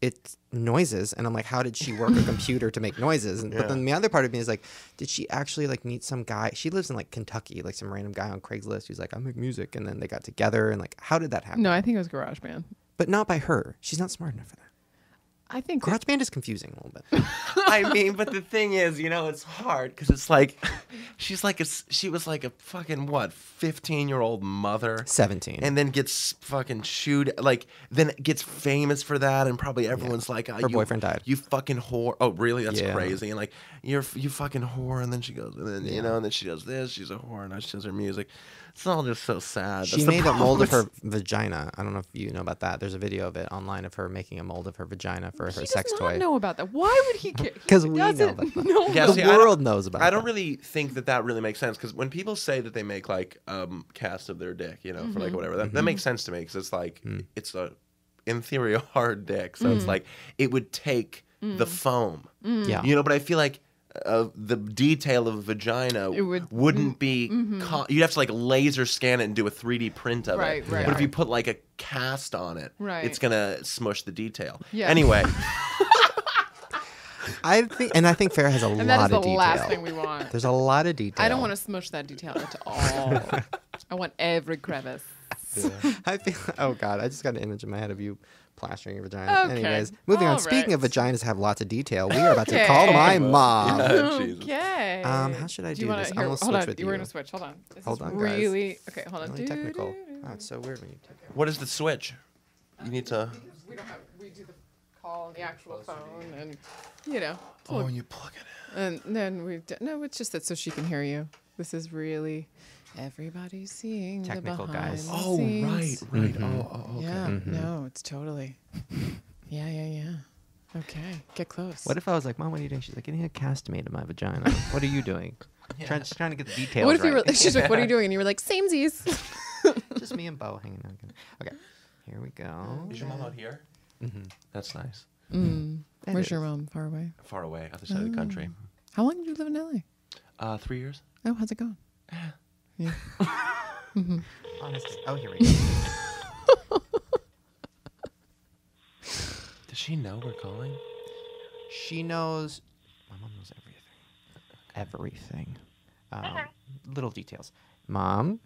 it's noises, and I'm like, how did she work a computer to make noises? And but then the other part of me is like, did she actually like meet some guy? She lives in like Kentucky, like some random guy on Craigslist who's like, I make music, and then they got together, and like, how did that happen? No, I think it was GarageBand. But not by her. She's not smart enough for that. I think GarageBand is confusing a little bit. I mean, but the thing is, it's hard because it's like, she was like a fucking 15-year-old mother, 17, and then gets fucking then gets famous for that, and probably everyone's like, her boyfriend died. You fucking whore. Oh, really? That's Yeah. crazy. And like, you fucking whore. And then she goes, and then and then she does this. She's a whore, and now she does her music. It's all just so sad. She made a mold of her vagina. I don't know if you know about that. There's a video of it online of her making a mold of her vagina for her sex does toy. not know about that. Why would he care? Because we know doesn't about that. know Yeah, about The see, world knows about I don't that. really think that really makes sense because when people say that they make like cast of their dick, for like whatever, that makes sense to me because it's like it's a in theory a hard dick, so it's like it would take the foam, Yeah. But I feel like the detail of a vagina wouldn't be. You'd have to like laser scan it and do a 3D print of Right, it. right. But if you put like a cast on it, Right. it's gonna smush the detail. Yeah. Anyway. I think Farrah has a And that is lot the of detail. last thing we want. There's a lot of detail. I don't want to smush that detail at all. I want every crevice. I feel. Oh God! I just got an image in my head of you plastering your vagina. Okay. Anyways, moving on. All Speaking of right. vaginas, have lots of detail. We are about to Okay. call my mom. Jesus. Okay. How should I Do do you wanna this? I'm hear, gonna hold switch on. with We're you. gonna switch. Hold on. This Hold is on, guys. really okay. Hold on. Really technical. Oh, it's so weird when you take it. What is the switch? You need to. We don't have. We do the call on the actual phone, and Oh, and you plug it in. and then we no. It's just that so she can hear you. This is really everybody's seeing Technical the guys. behind the Oh, scenes. right. Oh, okay. Yeah. No, it's totally. Yeah. Okay, get close. What if I was like, Mom, what are you doing? She's like, getting a cast made of my vagina. What are you doing? Just trying to get the details What if you right. were? She's like, "What are you doing?" And you were like, "Samesies." Just me and Bo hanging out. Okay, here we go. Is your mom out here? That's nice. It Where's is. your mom? Far away. Far away, other side of the country. How long did you live in LA? 3 years. Oh, how's it going? Yeah. Honestly. Oh, here we go. Does she know we're calling? She knows. My mom knows everything. Little details. Mom.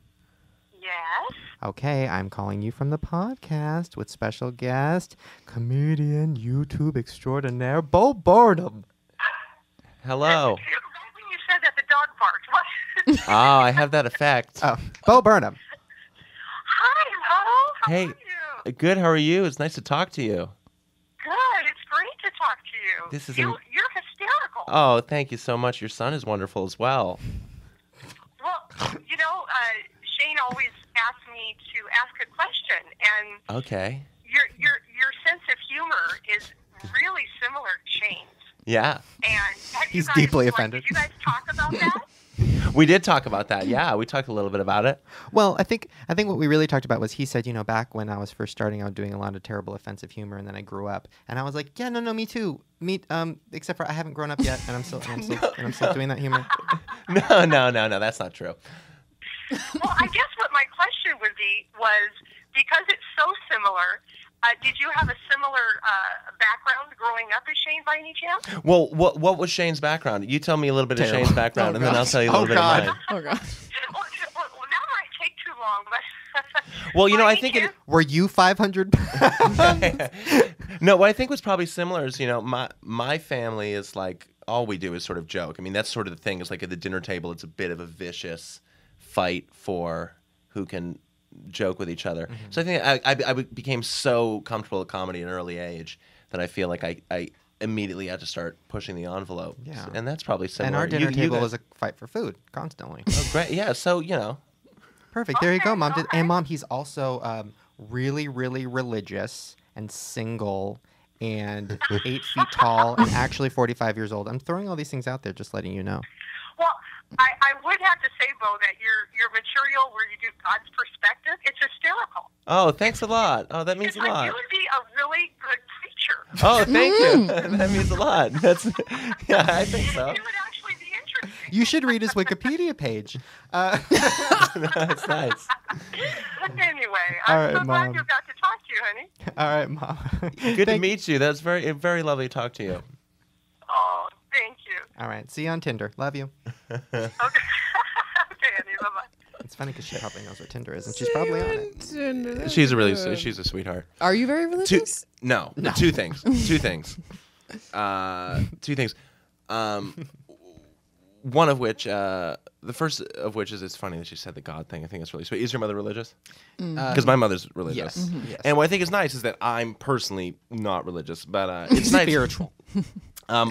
Yes. Okay, I'm calling you from the podcast with special guest, comedian, YouTube extraordinaire, Bo Burnham. Hello. Right when you said that, the dog barked. What? Oh, I have that effect. Oh, Bo Burnham. Hi, Mo. How Hey. are you? Good. How are you? It's nice to talk to you. Good. It's great to talk to you. This is you're hysterical. Oh, thank you so much. Your son is wonderful as well. Well, Shane always asks me to ask a question, and Okay. your sense of humor is really similar to Shane's. Yeah. And have you He's guys, deeply like, offended. Did you guys talk about that? We did talk about that. Yeah, we talked a little bit about it. Well, I think what we really talked about was he said, back when I was first starting out doing a lot of terrible offensive humor, and then I grew up, and I was like, yeah, no, me too. Except for I haven't grown up yet, and I'm still doing that humor. No, that's not true. Well, I guess what my question would be was, because it's so similar, did you have a similar background growing up as Shane by any chance? Well, what was Shane's background? You tell me a little bit of Shane's background, and then I'll tell you a little bit of mine. Oh God. Well, that might take too long, but... Well, By I any think chance- Were you 500 pounds? No, what I think was probably similar is, my family is like, all we do is sort of joke. I mean, that's sort of the thing. It's like at the dinner table, it's a bit of a vicious fight for who can joke with each other. So I think I became so comfortable with comedy at an early age that I feel like I immediately had to start pushing the envelope. Yeah. And that's probably similar. And our dinner table guys- was a fight for food constantly. Oh, great. Yeah, so, Perfect. There you go, Mom. Okay. And Mom, he's also really, really religious and single and 8 feet tall and actually 45 years old. I'm throwing all these things out there, just letting you know. Well, I would have to say, Bo, that your material where you do God's perspective, it's hysterical. Oh, thanks a lot. Oh, that means a It's like lot. you would be a really good preacher. Oh, thank you. That means a lot. Yeah, I think so. It would actually be interesting. You should read his Wikipedia page. That's nice. Anyway, All I'm right, so glad Mom. you got to talk to you, honey. All right, Mom. Good to meet you. That's very, very lovely to talk to you. Oh, thank you. All right. See you on Tinder. Love you. Okay, okay, honey. Bye-bye. It's funny because she probably knows what Tinder is, and she's probably on it. She's a sweetheart. Are you very religious? No. Two things. Two things. One of which, the first of which is it's funny that she said the God thing. I think it's really sweet. Is your mother religious? Because my mother's religious. Yes. Mm-hmm. Yes. And what I think is nice is that I'm personally not religious, but it's nice. Spiritual.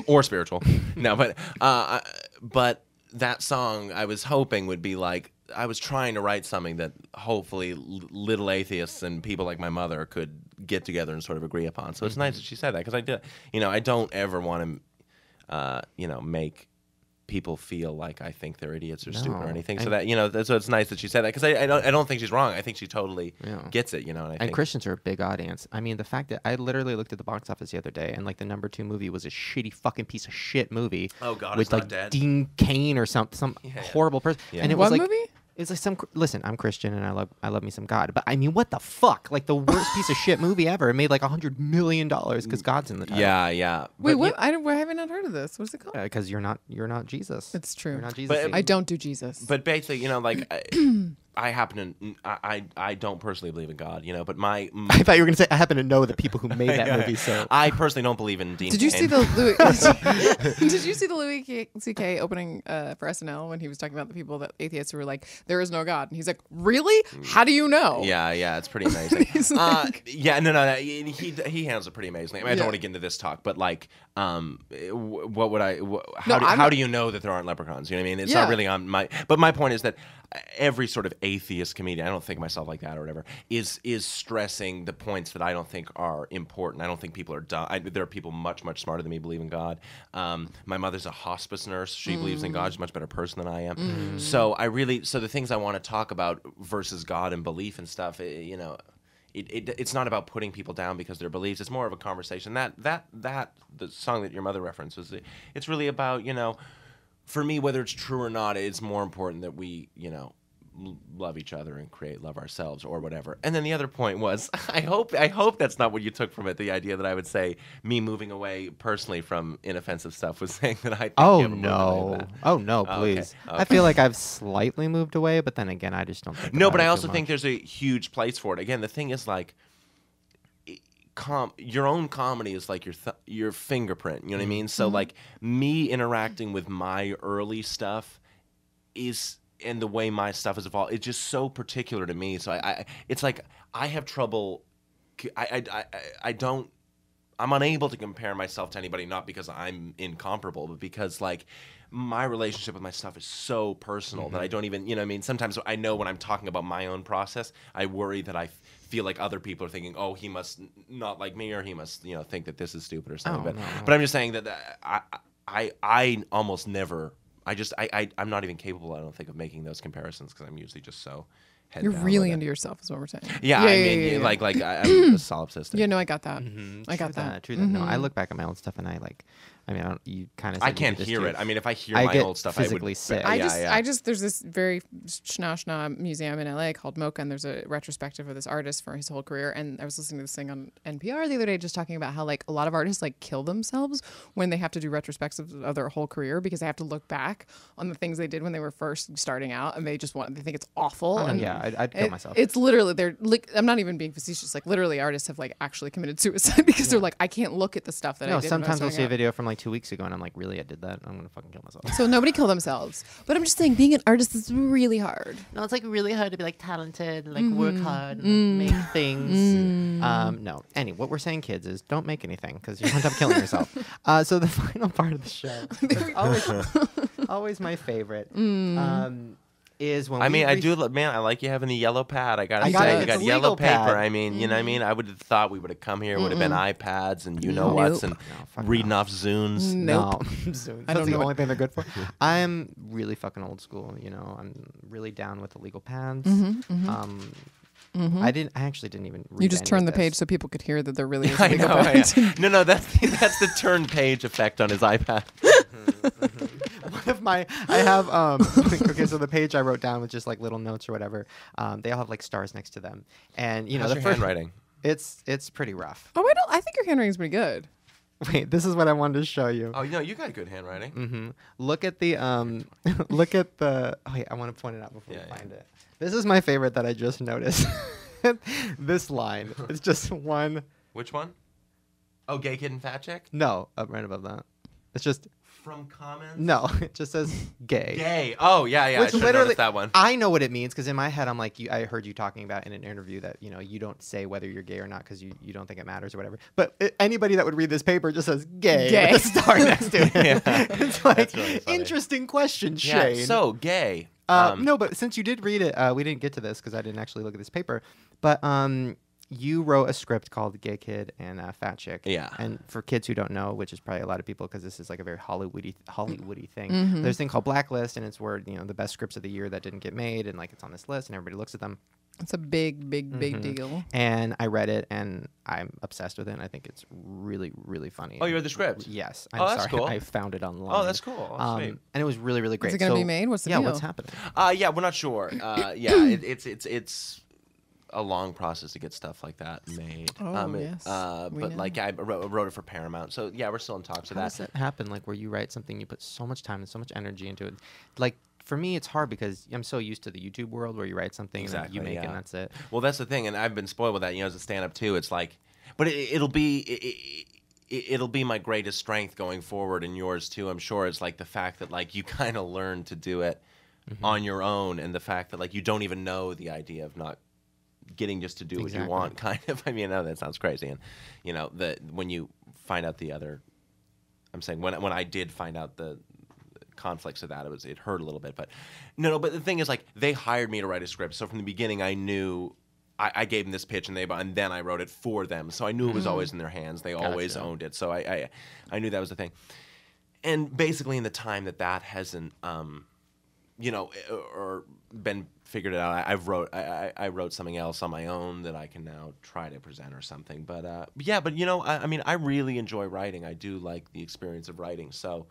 Or spiritual. No, but that song I was hoping would be like, I was trying to write something that hopefully little atheists and people like my mother could get together and sort of agree upon. So it's nice that she said that, because I did, I don't ever want to, make people feel like I think they're idiots or stupid or anything. So that, so it's nice that she said that, because I don't think she's wrong. I think she totally gets it, And I think Christians are a big audience. I mean, the fact that I literally looked at the box office the other day, and like the number 2 movie was a shitty fucking piece of shit movie. Oh God, with It's like Not Dead. Dean Cain or some horrible person. Yeah. And it What was like movie? It's like listen, I'm Christian and I love me some God, but I mean, what the fuck? Like the worst piece of shit movie ever. It made like $100 million because God's in the title. Yeah. Wait, what? I haven't heard of this. What's it called? Because you're not Jesus. It's true. You're not Jesus. I don't do Jesus. But basically, I happen to I don't personally believe in God, but my I thought you were gonna say I happen to know the people who made that movie. So I personally don't believe in Dean. Did you Cain. see the Louis? Did you see the Louis C.K. opening for SNL when he was talking about the people that atheists who were like, there is no God, and he's like, really? How do you know? Yeah, it's pretty amazing. He's like- No, he handles it pretty amazingly. I mean, I don't want to get into this talk, but like, what would I? How do you know that there aren't leprechauns? You know what I mean? It's not really on my. But my point is that every sort of atheist comedian, I don't think myself like that or whatever, is stressing the points that I don't think are important. I don't think people are dumb. There are people much smarter than me believe in God. My mother's a hospice nurse. She believes in God. She's a much better person than I am. So the things I want to talk about versus God and belief and stuff, it's not about putting people down because of their beliefs. It's more of a conversation. That the song that your mother referenced was, it's really about, for me, whether it's true or not, it's more important that we, love each other and love ourselves or whatever. And then the other point was, I hope that's not what you took from it. The idea that I would say me moving away personally from inoffensive stuff was saying that I think oh no, please. Okay. I feel like I've slightly moved away, but then again, I just don't think No, about but it I too also much. think there's a huge place for it. Again, the thing is like, your own comedy is like your fingerprint. You know what I mean? So like me interacting with my early stuff and the way my stuff has evolved, it's just so particular to me. So it's like I have trouble. I'm unable to compare myself to anybody, not because I'm incomparable, but because like my relationship with my stuff is so personal that I don't even, you know what I mean? Sometimes I know when I'm talking about my own process, I worry that I feel like other people are thinking, oh, he must not like me, or he must, think that this is stupid or something. But I'm just saying that I almost never, I'm not even capable, I don't think, of making those comparisons, because I'm usually just so head You're down really with into it. yourself, is what we're saying. Yeah, I mean, like I'm a solipsistic. Yeah, no, I got that. I got True that. True that. No, I look back at my old stuff and you kind of. I can't hear it. I mean, if I hear my get old stuff, physically I would. sick. I just there's this very schna museum in LA called Mocha, and there's a retrospective of this artist for his whole career. And I was listening to this thing on NPR the other day, just talking about how like a lot of artists like kill themselves when they have to do retrospectives of their whole career, because they have to look back on the things they did when they were first starting out, and they think it's awful. And I'd kill myself. It's literally, they're like, I'm not even being facetious. Like literally, artists have like actually committed suicide because they're like, I can't look at the stuff that I did. Sometimes I'll see a video. video from like 2 weeks ago and I'm like, really, I did that? I'm gonna fucking kill myself. So nobody kill themselves. But I'm just saying, being an artist is really hard. No, it's like really hard to be like talented and like work hard and like, make things. No. Anyway, what we're saying, kids, is don't make anything because you end up killing yourself. So the final part of the show, always my favorite, is when I like you having the yellow pad. I gotta got say, it. you It's got a yellow legal paper. pad. I mean, you know what I mean? I would have thought we would have come here, would have been iPads and what's and reading off Zunes. Nope. No, that's don't the know only thing they're good for. I'm really fucking old school. I'm really down with the legal pads. I actually didn't even read You just any turned of the page this. so people could hear that there really is a I legal know. pad. Yeah. No, that's the turn page effect on his iPad. One of my, I have okay, so the page I wrote down with just like little notes or whatever, they all have like stars next to them, and How's the your first handwriting? it's pretty rough. Oh, I think your handwriting's pretty good. Wait, this is what I wanted to show you. Oh, you got good handwriting. Look at the look at the. Oh wait, I want to point it out before Yeah, we find it. This is my favorite that I just noticed. This line. It's just one. Which one? Oh, gay kid and fat chick? No, up right above that. It's just From comments? no. It just says gay. Gay. Oh, yeah, yeah. Which I should literally, noticed that one. I know what it means because in my head I'm like, I heard you talking about in an interview that you don't say whether you're gay or not because you don't think it matters or whatever. But anybody that would read this paper just says gay, Gay. with a star next to it. Yeah. It's like That's really funny. interesting question, Yeah, Shane. so gay. No, but since you did read it, we didn't get to this because I didn't actually look at this paper. But you wrote a script called Gay Kid and Fat Chick. Yeah. And for kids who don't know, which is probably a lot of people because this is like a very Hollywoody thing. Mm-hmm. There's a thing called Blacklist, and it's where the best scripts of the year that didn't get made, and like it's on this list, and everybody looks at them. It's a big deal. And I read it, and I'm obsessed with it. And I think it's really, really funny. Oh, you read the script? Yes. Oh, that's sorry. cool. I found it online. Oh, that's cool. That's sweet. And it was really, really great. Is it going to be made? What's the yeah, deal? what's happening? Yeah, we're not sure. It's a long process to get stuff like that made. Oh, yes. We But know. like I wrote it for Paramount, so yeah, we're still in talks with How that. does that happen? Like where you write something, you put so much time and so much energy into it. Like for me, it's hard because I'm so used to the YouTube world where you write something Exactly, and you make it yeah. and that's it. Well, that's the thing, and I've been spoiled with that. As a stand-up too, it's like, but it'll be my greatest strength going forward, and yours too. I'm sure it's like the fact that like you kind of learn to do it on your own, and the fact that like you don't even know the idea of not getting just to do what you Exactly. want, kind of. I mean, I know that sounds crazy, and when you find out the other, I'm saying when I did find out the conflicts of that, it hurt a little bit, but no. But the thing is, like, they hired me to write a script, so from the beginning, I knew. I gave them this pitch, and then I wrote it for them, so I knew it was always in their hands. They always owned it, so I knew that was the thing. And basically, in the time that hasn't, or been figured out, I wrote something else on my own that I can now try to present or something. But yeah, but I mean, I really enjoy writing. I do like the experience of writing. So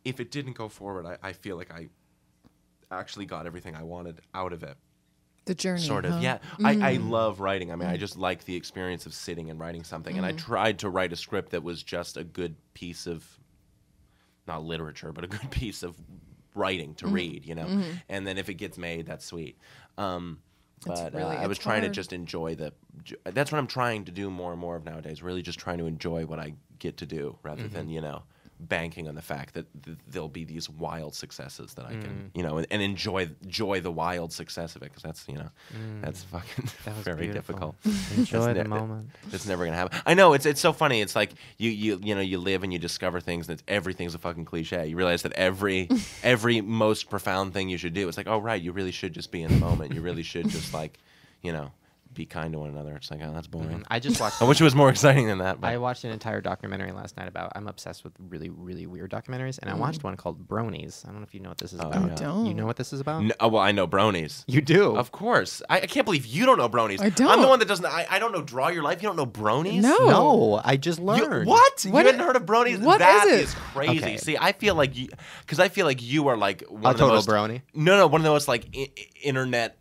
if it didn't go forward, I feel like I actually got everything I wanted out of it. The journey, Sort of, huh? yeah. I love writing. I mean, I just like the experience of sitting and writing something. And I tried to write a script that was just a good piece of, not literature, but a good piece of writing to read, And then if it gets made, that's sweet. But I was trying to just enjoy that's what I'm trying to do more and more of nowadays, really just trying to enjoy what I get to do rather than, banking on the fact that there'll be these wild successes that I can, and enjoy the wild success of it, because that's, that's fucking very beautiful. difficult. Enjoy the moment. It's never gonna happen. I know it's so funny. It's like you live and you discover things that everything's a fucking cliche. You realize that every most profound thing you should do. It's like, oh right, you really should just be in the moment. You really should just like, be kind to one another. It's like, oh, that's boring. I just watched. I wish it was more exciting than that. But. I watched an entire documentary last night about. I'm obsessed with really, really weird documentaries, and I watched one called Bronies. I don't know if you know what this is about. yeah. Don't. You know what this is about? No, well, I know Bronies. You do. Of course. I can't believe you don't know Bronies. I don't. I'm the one that doesn't. I don't know Draw Your Life. You don't know Bronies? No. No, I just learned. What? What You hadn't heard of Bronies? what That is it? is crazy. Okay. See, I feel like you are like one A of the total most brony? No, one of the most like internet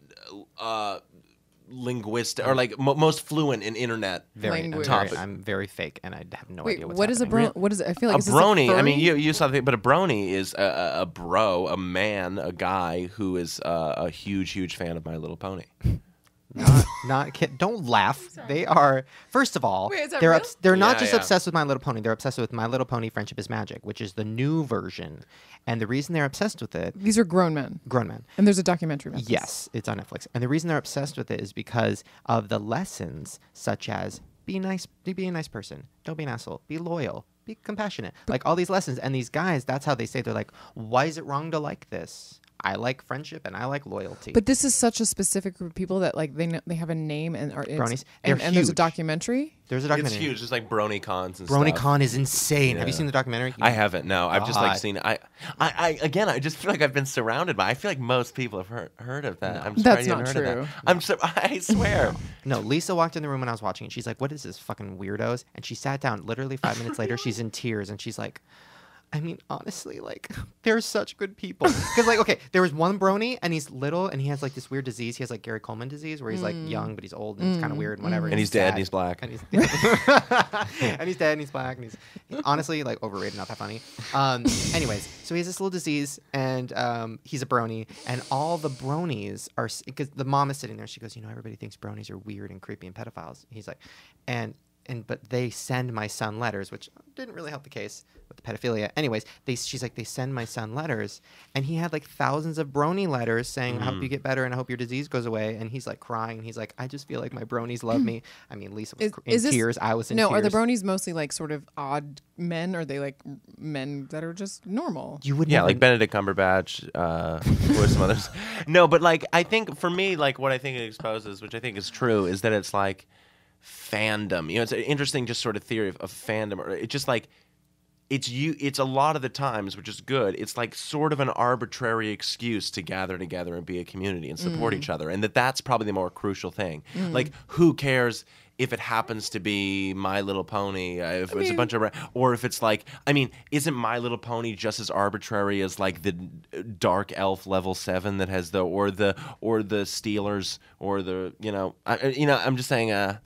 linguistic or like most fluent in internet. Language. I'm very fake, and I have no Wait, idea what's what is a happening. bro? What is it? I feel like A is this brony. I furry? mean, you saw the thing, but a brony is a bro, a man, a guy who is a huge fan of My Little Pony. Not kid. Don't laugh. They are. First of all, Wait, is that they're real? they're not Yeah, just yeah. obsessed with My Little Pony. They're obsessed with My Little Pony: Friendship is Magic, which is the new version. And the reason they're obsessed with it, These are grown men, grown men. and there's a documentary about this. Yes, it's on Netflix. And the reason they're obsessed with it is because of the lessons, such as be nice, be a nice person, don't be an asshole, be loyal, be compassionate, like all these lessons. And these guys, that's how they say, they're like, why is it wrong to like this? I like friendship and I like loyalty. But this is such a specific group of people that like they have a name and are Bronies. and They're there's a huge. documentary. There's a It's documentary. huge. It's like brony cons and Brony stuff. Con is insane. Have you Yeah. seen the documentary? I haven't. No, I've just like God. seen it. I again, I just feel like I've been surrounded by. I feel like most people have heard of that. I'm That's surprised you not haven't heard of true. that. I swear. No, Lisa walked in the room when I was watching, and she's like, "What is this fucking weirdos?" And she sat down. Literally 5 minutes later, she's in tears, and she's like, I mean, honestly, like, they're such good people. Because, like, okay, there was one brony, and he's little, and he has, like, this weird disease. He has, like, Gary Coleman disease, where he's, like, young, but he's old, and it's kind of weird and whatever. And he's dead, sad. and he's black. And he's, and he's dead, and he's black, and he's, honestly, like, overrated, not that funny. Anyways, so he has this little disease, and he's a brony, and all the bronies are, because the mom is sitting there, she goes, you know, everybody thinks bronies are weird and creepy and pedophiles. He's like, but they send my son letters, which didn't really help the case with the pedophilia. Anyways, she's like, they send my son letters, and he had like thousands of brony letters saying, I hope you get better and I hope your disease goes away. And he's like crying. And he's like, I just feel like my bronies love me. I mean, Lisa was in tears. I was in tears. No, are the bronies mostly like sort of odd men? Or are they like men that are just normal? You would Yeah, like Benedict Cumberbatch, or some others. No, but like, I think for me, like what I think it exposes, which I think is true, is that it's like fandom. You know, it's an interesting just sort of theory of fandom. Or it's just like, it's a lot of the times, which is good, it's like sort of an arbitrary excuse to gather together and be a community and support each other. And that's probably the more crucial thing. Like, who cares if it happens to be My Little Pony, if it's a bunch of, or if it's like, I mean, isn't My Little Pony just as arbitrary as like the Dark Elf level 7 that has or the Steelers, or the, I'm just saying,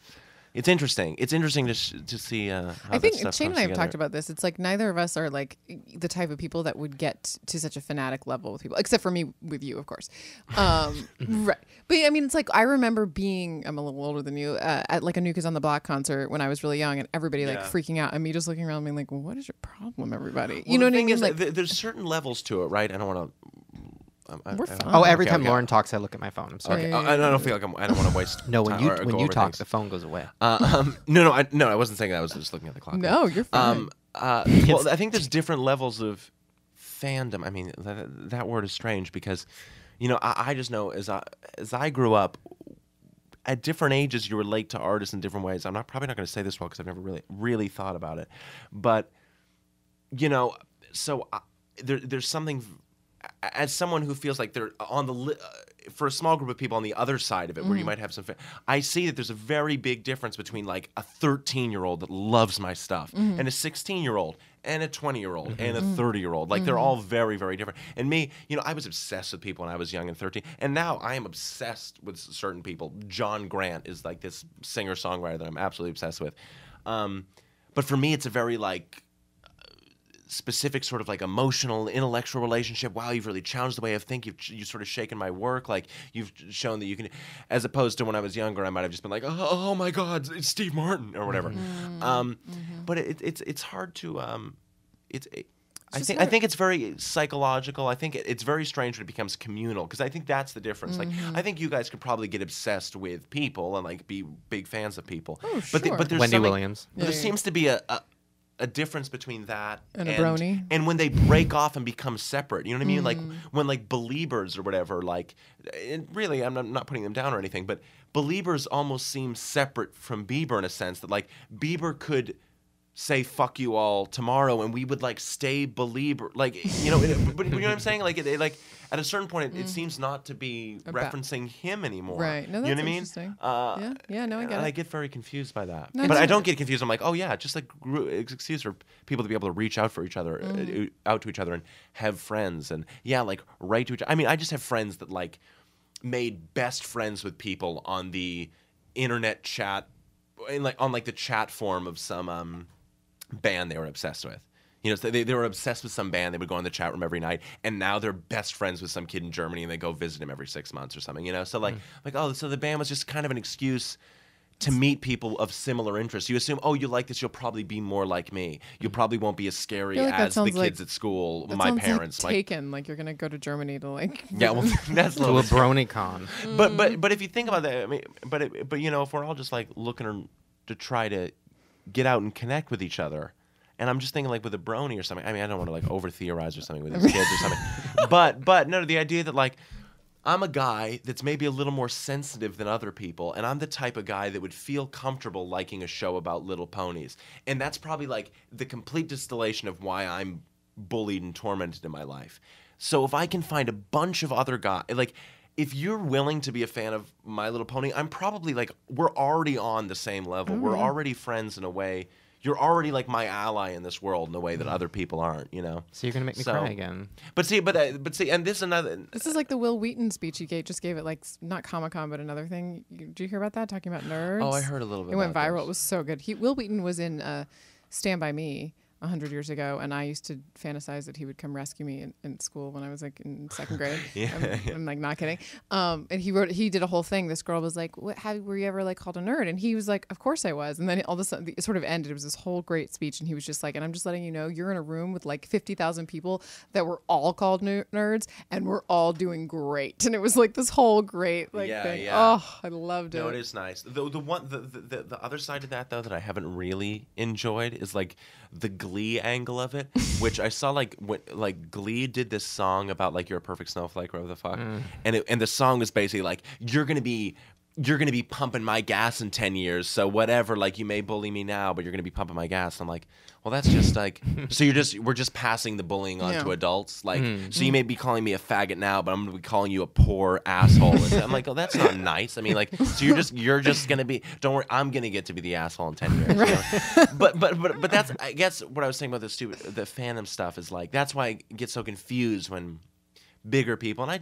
it's interesting. It's interesting to see how I think that stuff Shane and comes I have together. talked about this. It's like neither of us are like the type of people that would get to such a fanatic level with people, except for me with you, of course. Right. But I mean, it's like, I remember I'm a little older than you, at like a New Kids on the Block concert when I was really young, and everybody like freaking out, and me just looking around being like, well, what is your problem, everybody? You know what I mean? Like, there's certain levels to it, right? I don't want to. we're fine. Oh, every time Lauren talks, I look at my phone. I'm sorry. Okay. I don't feel like I don't want to waste. No, when time you talk, things. the phone goes away. No, I wasn't saying that. I was just looking at the clock. No, you're fine. Well, I think there's different levels of fandom. I mean, that word is strange because, I just know as I grew up, at different ages, you relate to artists in different ways. I'm probably not going to say this well because I've never really thought about it, but so there's something. As someone who feels like they're on the for a small group of people on the other side of it, where you might have some, I see that there's a very big difference between like a 13-year-old that loves my stuff and a 16-year-old and a 20-year-old and a 30-year-old. Like they're all very, very different. And me, I was obsessed with people when I was young and 13, and now I am obsessed with certain people. John Grant is like this singer-songwriter that I'm absolutely obsessed with. But for me, it's a very like specific sort of like emotional, intellectual relationship. Wow, you've really challenged the way I think. You've sort of shaken my work. Like you've shown that you can, as opposed to when I was younger, I might have just been like, oh my God, it's Steve Martin or whatever. But it's hard to. I think it's very psychological. I think it's very strange when it becomes communal, because I think that's the difference. Like I think you guys could probably get obsessed with people and like be big fans of people. Oh, sure. Wendy But there's something, Williams. there seems to be a difference between that and a brony, and when they break off and become separate. You know what I mean? Like when like Beliebers or whatever. Like, really, I'm not putting them down or anything, but Beliebers almost seem separate from Bieber in a sense that like Bieber could say fuck you all tomorrow and we would like stay Belieber, like but you know what I'm saying, like like at a certain point it seems not to be referencing him anymore, right? No, that's you know what interesting. I mean? Yeah, no, I get it. I get very confused by that, No, but I don't get confused. I'm like, oh yeah, just like excuse for people to be able to reach out for each other, out to each other and have friends, and like write to each other. I mean, I just have friends that like made best friends with people on the internet chat, on the chat form of some band they were obsessed with. So they were obsessed with some band. They would go in the chat room every night, and now they're best friends with some kid in Germany, and they go visit him every 6 months or something. So like so the band was just kind of an excuse to meet people of similar interests. You assume, oh, you like this, you'll probably be more like me. You probably won't be as scary as the kids at school. My parents, like Taken, like you're gonna go to Germany to like. Yeah, well, that's a To a BronyCon. But if you think about that, I mean, but if we're all just like looking to try to get out and connect with each other. And I'm just thinking like with a brony or something. I mean, I don't want to like over theorize or something with these kids or something. But no, the idea that like I'm a guy that's maybe a little more sensitive than other people, and I'm the type of guy that would feel comfortable liking a show about little ponies. And that's probably like the complete distillation of why I'm bullied and tormented in my life. So if I can find a bunch of other guys, like if you're willing to be a fan of My Little Pony, I'm probably like, we're already on the same level. We're already friends in a way you're already like my ally in this world in a way that other people aren't, you know. So you're gonna make me cry again. But see, and this is another. This is like the Will Wheaton speech he just gave at like not Comic-Con but another thing. Did you hear about that? Talking about nerds. Oh, I heard a little bit. It went about viral. this. It was so good. Will Wheaton was in Stand By Me 100 years ago, and I used to fantasize that he would come rescue me in school when I was like in second grade. I'm like not kidding. And he did a whole thing. This girl was like, were you ever like called a nerd? And he was like, of course I was. And then all of a sudden it sort of ended. It was this whole great speech, and he was just like, and I'm just letting you know, you're in a room with like 50,000 people that were all called nerds, and we're all doing great. And it was like this whole great thing. Yeah. Oh, I loved it. No, it is nice. The other side of that though that I haven't really enjoyed is like the Glee angle of it, which I saw like Glee did this song about like you're a perfect snowflake, whatever the fuck, and the song was basically like you're gonna be pumping my gas in 10 years, so whatever, like you may bully me now, but you're gonna be pumping my gas. And I'm like, well, that's just like so we're just passing the bullying on to adults, like so you may be calling me a faggot now, but I'm gonna be calling you a poor asshole. And I'm like, oh, that's not nice. I mean, like, so you're just gonna be, don't worry, I'm gonna get to be the asshole in 10 years. You know? but that's, I guess what I was saying about the fandom stuff is like, that's why I get so confused when bigger people, and I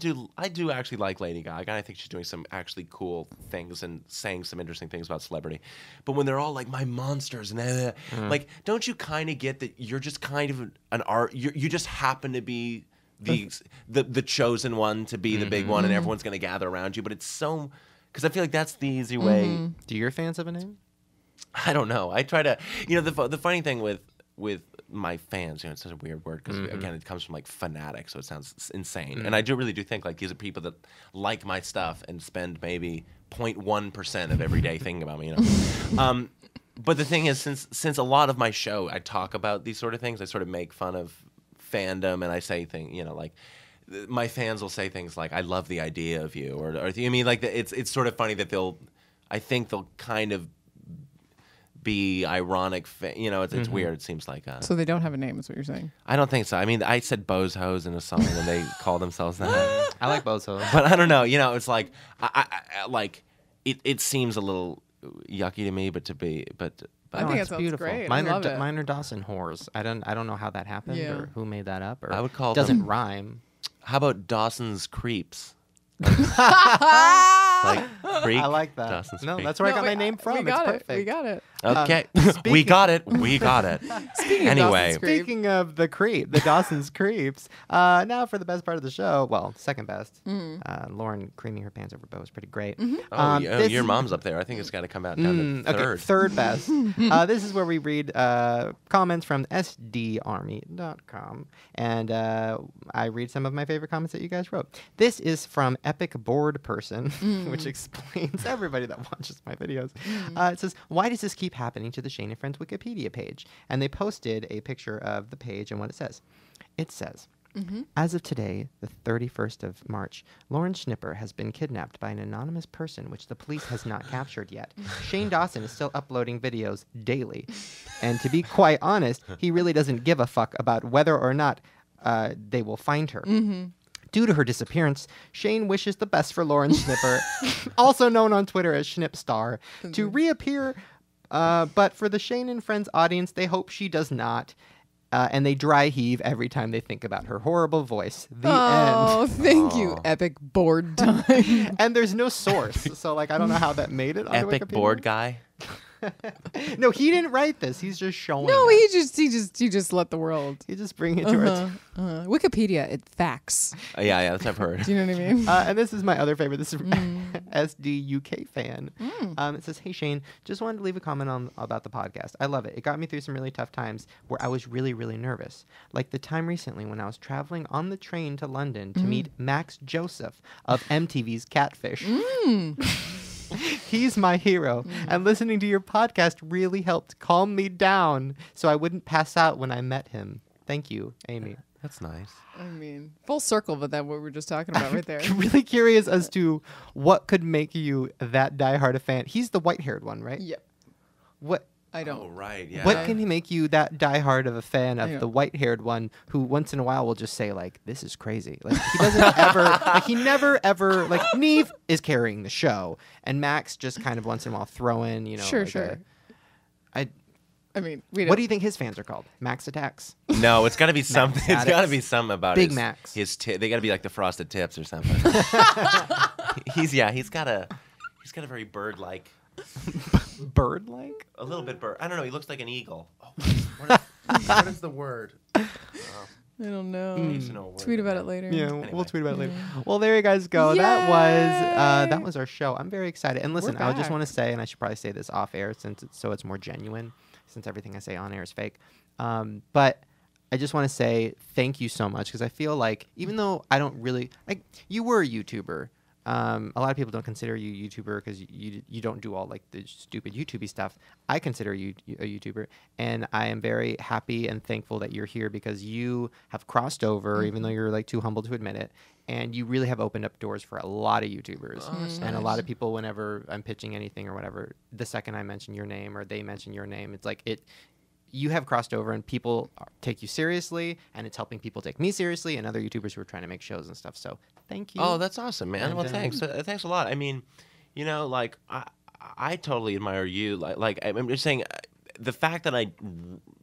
do actually like Lady Gaga, and I think she's doing some actually cool things and saying some interesting things about celebrity. But when they're all like my monsters and like, don't you kind of get that you're just kind of an art? You just happen to be the chosen one to be the big one, and everyone's gonna gather around you. But it's so, because I feel like that's the easy way. Do your fans have a name? I don't know. I try to, the funny thing with my fans, it's such a weird word because again, it comes from like fanatic, so it sounds insane. And I really do think like these are people that like my stuff and spend maybe 0.1% of every day thinking about me, But the thing is, since a lot of my show I talk about these sort of things, I sort of make fun of fandom, and I say things, like my fans will say things like, "I love the idea of you," or I mean, like it's sort of funny that they'll kind of be ironic, it's weird. It seems like so they don't have a name, is what you're saying? I don't think so. I mean, I said Bozos in a song, and they call themselves that. I like Bozos, but I don't know. It's like I like it seems a little yucky to me, but I think it's beautiful. great. Mine I love are Dawson whores. I don't know how that happened or who made that up. Or I would call doesn't rhyme. How about Dawson's Creeps? Like Creek. I like that. Dawson's No, Creek. that's where I got my name from. We got it's it. perfect. We got it. Okay, we got it. We got it. Anyway, Speaking of the Dawson's Creeps. Now for the best part of the show. Well, second best. Lauren creaming her pants over Bo is pretty great. Your mom's up there. I think it's got to come out down to third. Okay, third best. This is where we read comments from sdarmy.com, and I read some of my favorite comments that you guys wrote. This is from Epic Board Person, which explains everybody that watches my videos. It says, why does this keep happening to the Shane and Friends Wikipedia page? And they posted a picture of the page and what it says. It says, as of today, the 31st of March, Lauren Schnipper has been kidnapped by an anonymous person which the police has not captured yet. Shane Dawson is still uploading videos daily. And to be quite honest, he really doesn't give a fuck about whether or not they will find her. Due to her disappearance, Shane wishes the best for Lauren Schnipper, also known on Twitter as Schnipstar, to reappear. But for the Shane and Friends audience, they hope she does not. And they dry heave every time they think about her horrible voice. The end. Oh, thank you, Epic Board Time. And there's no source. So, I don't know how that made it on Epic Wikipedia. Board Guy. No, he didn't write this. He's just showing. No, it. he just let the world. He just bring it to our Wikipedia, it facts. Yeah, that's what I've heard. Do you know what I mean? And this is my other favorite. This is from SDUK fan. It says, "Hey Shane, just wanted to leave a comment about the podcast. I love it. It got me through some really tough times where I was really, really nervous. Like the time recently when I was traveling on the train to London to meet Max Joseph of MTV's Catfish." He's my hero, and listening to your podcast really helped calm me down so I wouldn't pass out when I met him. Thank you, Amy. That's nice. I mean, full circle, but that's what we were just talking about right there. I'm really curious as to what could make you that diehard a fan. He's the white-haired one, right? Yep. What? I don't. Oh, right, yeah. What can make you that diehard of a fan of the white-haired one who once in a while will just say, this is crazy. He doesn't ever, he never ever, Neve is carrying the show, and Max just kind of once in a while throw in, Sure. I mean, we don't. What do you think his fans are called? Max Attacks. No, it's got to be something. It's got to be something about Big his, Max. His they got to be like the Frosted Tips or something. He's got a very bird-like, Bird-like? a little bit bird. I don't know. He looks like an eagle. Oh, what is the word? I don't know. Needs to know a word. Tweet about it later. Yeah, Anyway. we'll tweet about it later. Well, there you guys go. Yay! That was our show. I'm very excited. And listen, We're I just back. want to say, and I should probably say this off air so it's more genuine, since everything I say on air is fake. But I just want to say thank you so much, because I feel like even though I don't really you were a YouTuber. A lot of people don't consider you a YouTuber because you don't do all like the stupid YouTubey stuff. I consider you a YouTuber, and I am very happy and thankful that you're here because you have crossed over, even though you're like too humble to admit it, and you really have opened up doors for a lot of YouTubers and a lot of people. Whenever I'm pitching anything or whatever, the second I mention your name or they mention your name, it's like it. You have crossed over and people take you seriously, and it's helping people take me seriously and other YouTubers who are trying to make shows and stuff. So thank you. Oh, that's awesome, man. And, Well, thanks. Thanks a lot. I mean, you know, like I totally admire you. Like I'm just saying, the fact that I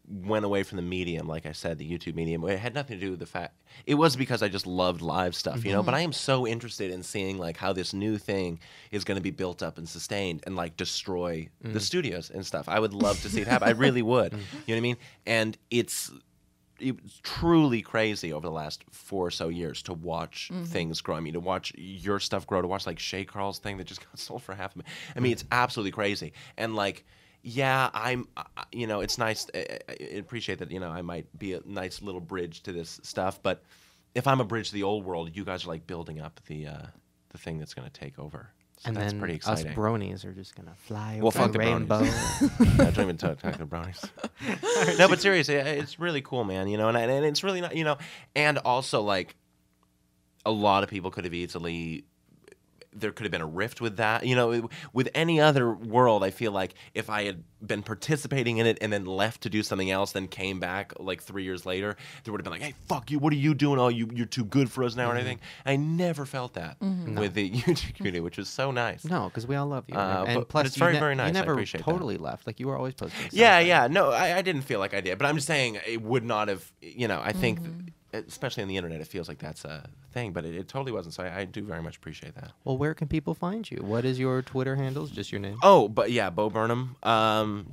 went away from the medium, like I said, the YouTube medium, it had nothing to do with the fact. It was because I just loved live stuff, you know. But I am so interested in seeing like how this new thing is going to be built up and sustained and like destroy the studios and stuff. I would love to see it happen. I really would. You know what I mean? And it's truly crazy over the last 4 or so years to watch things grow. I mean, to watch your stuff grow, to watch like Shay Carl's thing that just got sold for $500,000. I mean, it's absolutely crazy. And like, yeah, I'm, you know, it's nice. I appreciate that, you know, I might be a nice little bridge to this stuff. But if I'm a bridge to the old world, you guys are like building up the thing that's going to take over. So and that's then pretty us exciting. bronies are just gonna fly Well, over fuck the the rainbow. bronies. I don't even talk to brownies. No, but seriously, it's really cool, man. You know, and it's really not, you know, and also like a lot of people could have easily. There could have been a rift with that. You know, with any other world, I feel like if I had been participating in it and then left to do something else, then came back like 3 years later, there would have been like, hey, fuck you, what are you doing? Oh, you're too good for us now or anything. I never felt that with the YouTube community, which was so nice. No, because we all love you. But And plus, it's very, you very nice. You I never appreciate that. totally left. Like you were always posting. Yeah, something. yeah. No, I didn't feel like I did. But I'm just saying it would not have, you know, I think, especially on the internet, it feels like that's a thing. But it totally wasn't. So I do very much appreciate that. Well, where can people find you? What is your Twitter handles? Just your name? Oh, but yeah, Bo Burnham.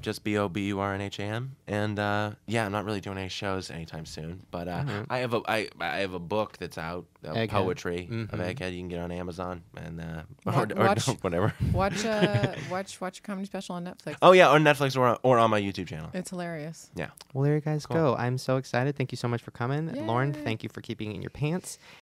Just BOBURNHAM. And yeah, I'm not really doing any shows anytime soon. But I have a book that's out, Egghead. Poetry of Egghead. You can get on Amazon and Wa- or watch- whatever. Watch a comedy special on Netflix. Oh yeah, on Netflix or on my YouTube channel. It's hilarious. Yeah. Well, there you guys Cool. go. I'm so excited. Thank you so much for coming. Lauren, Yay. thank you for keeping it in your pants.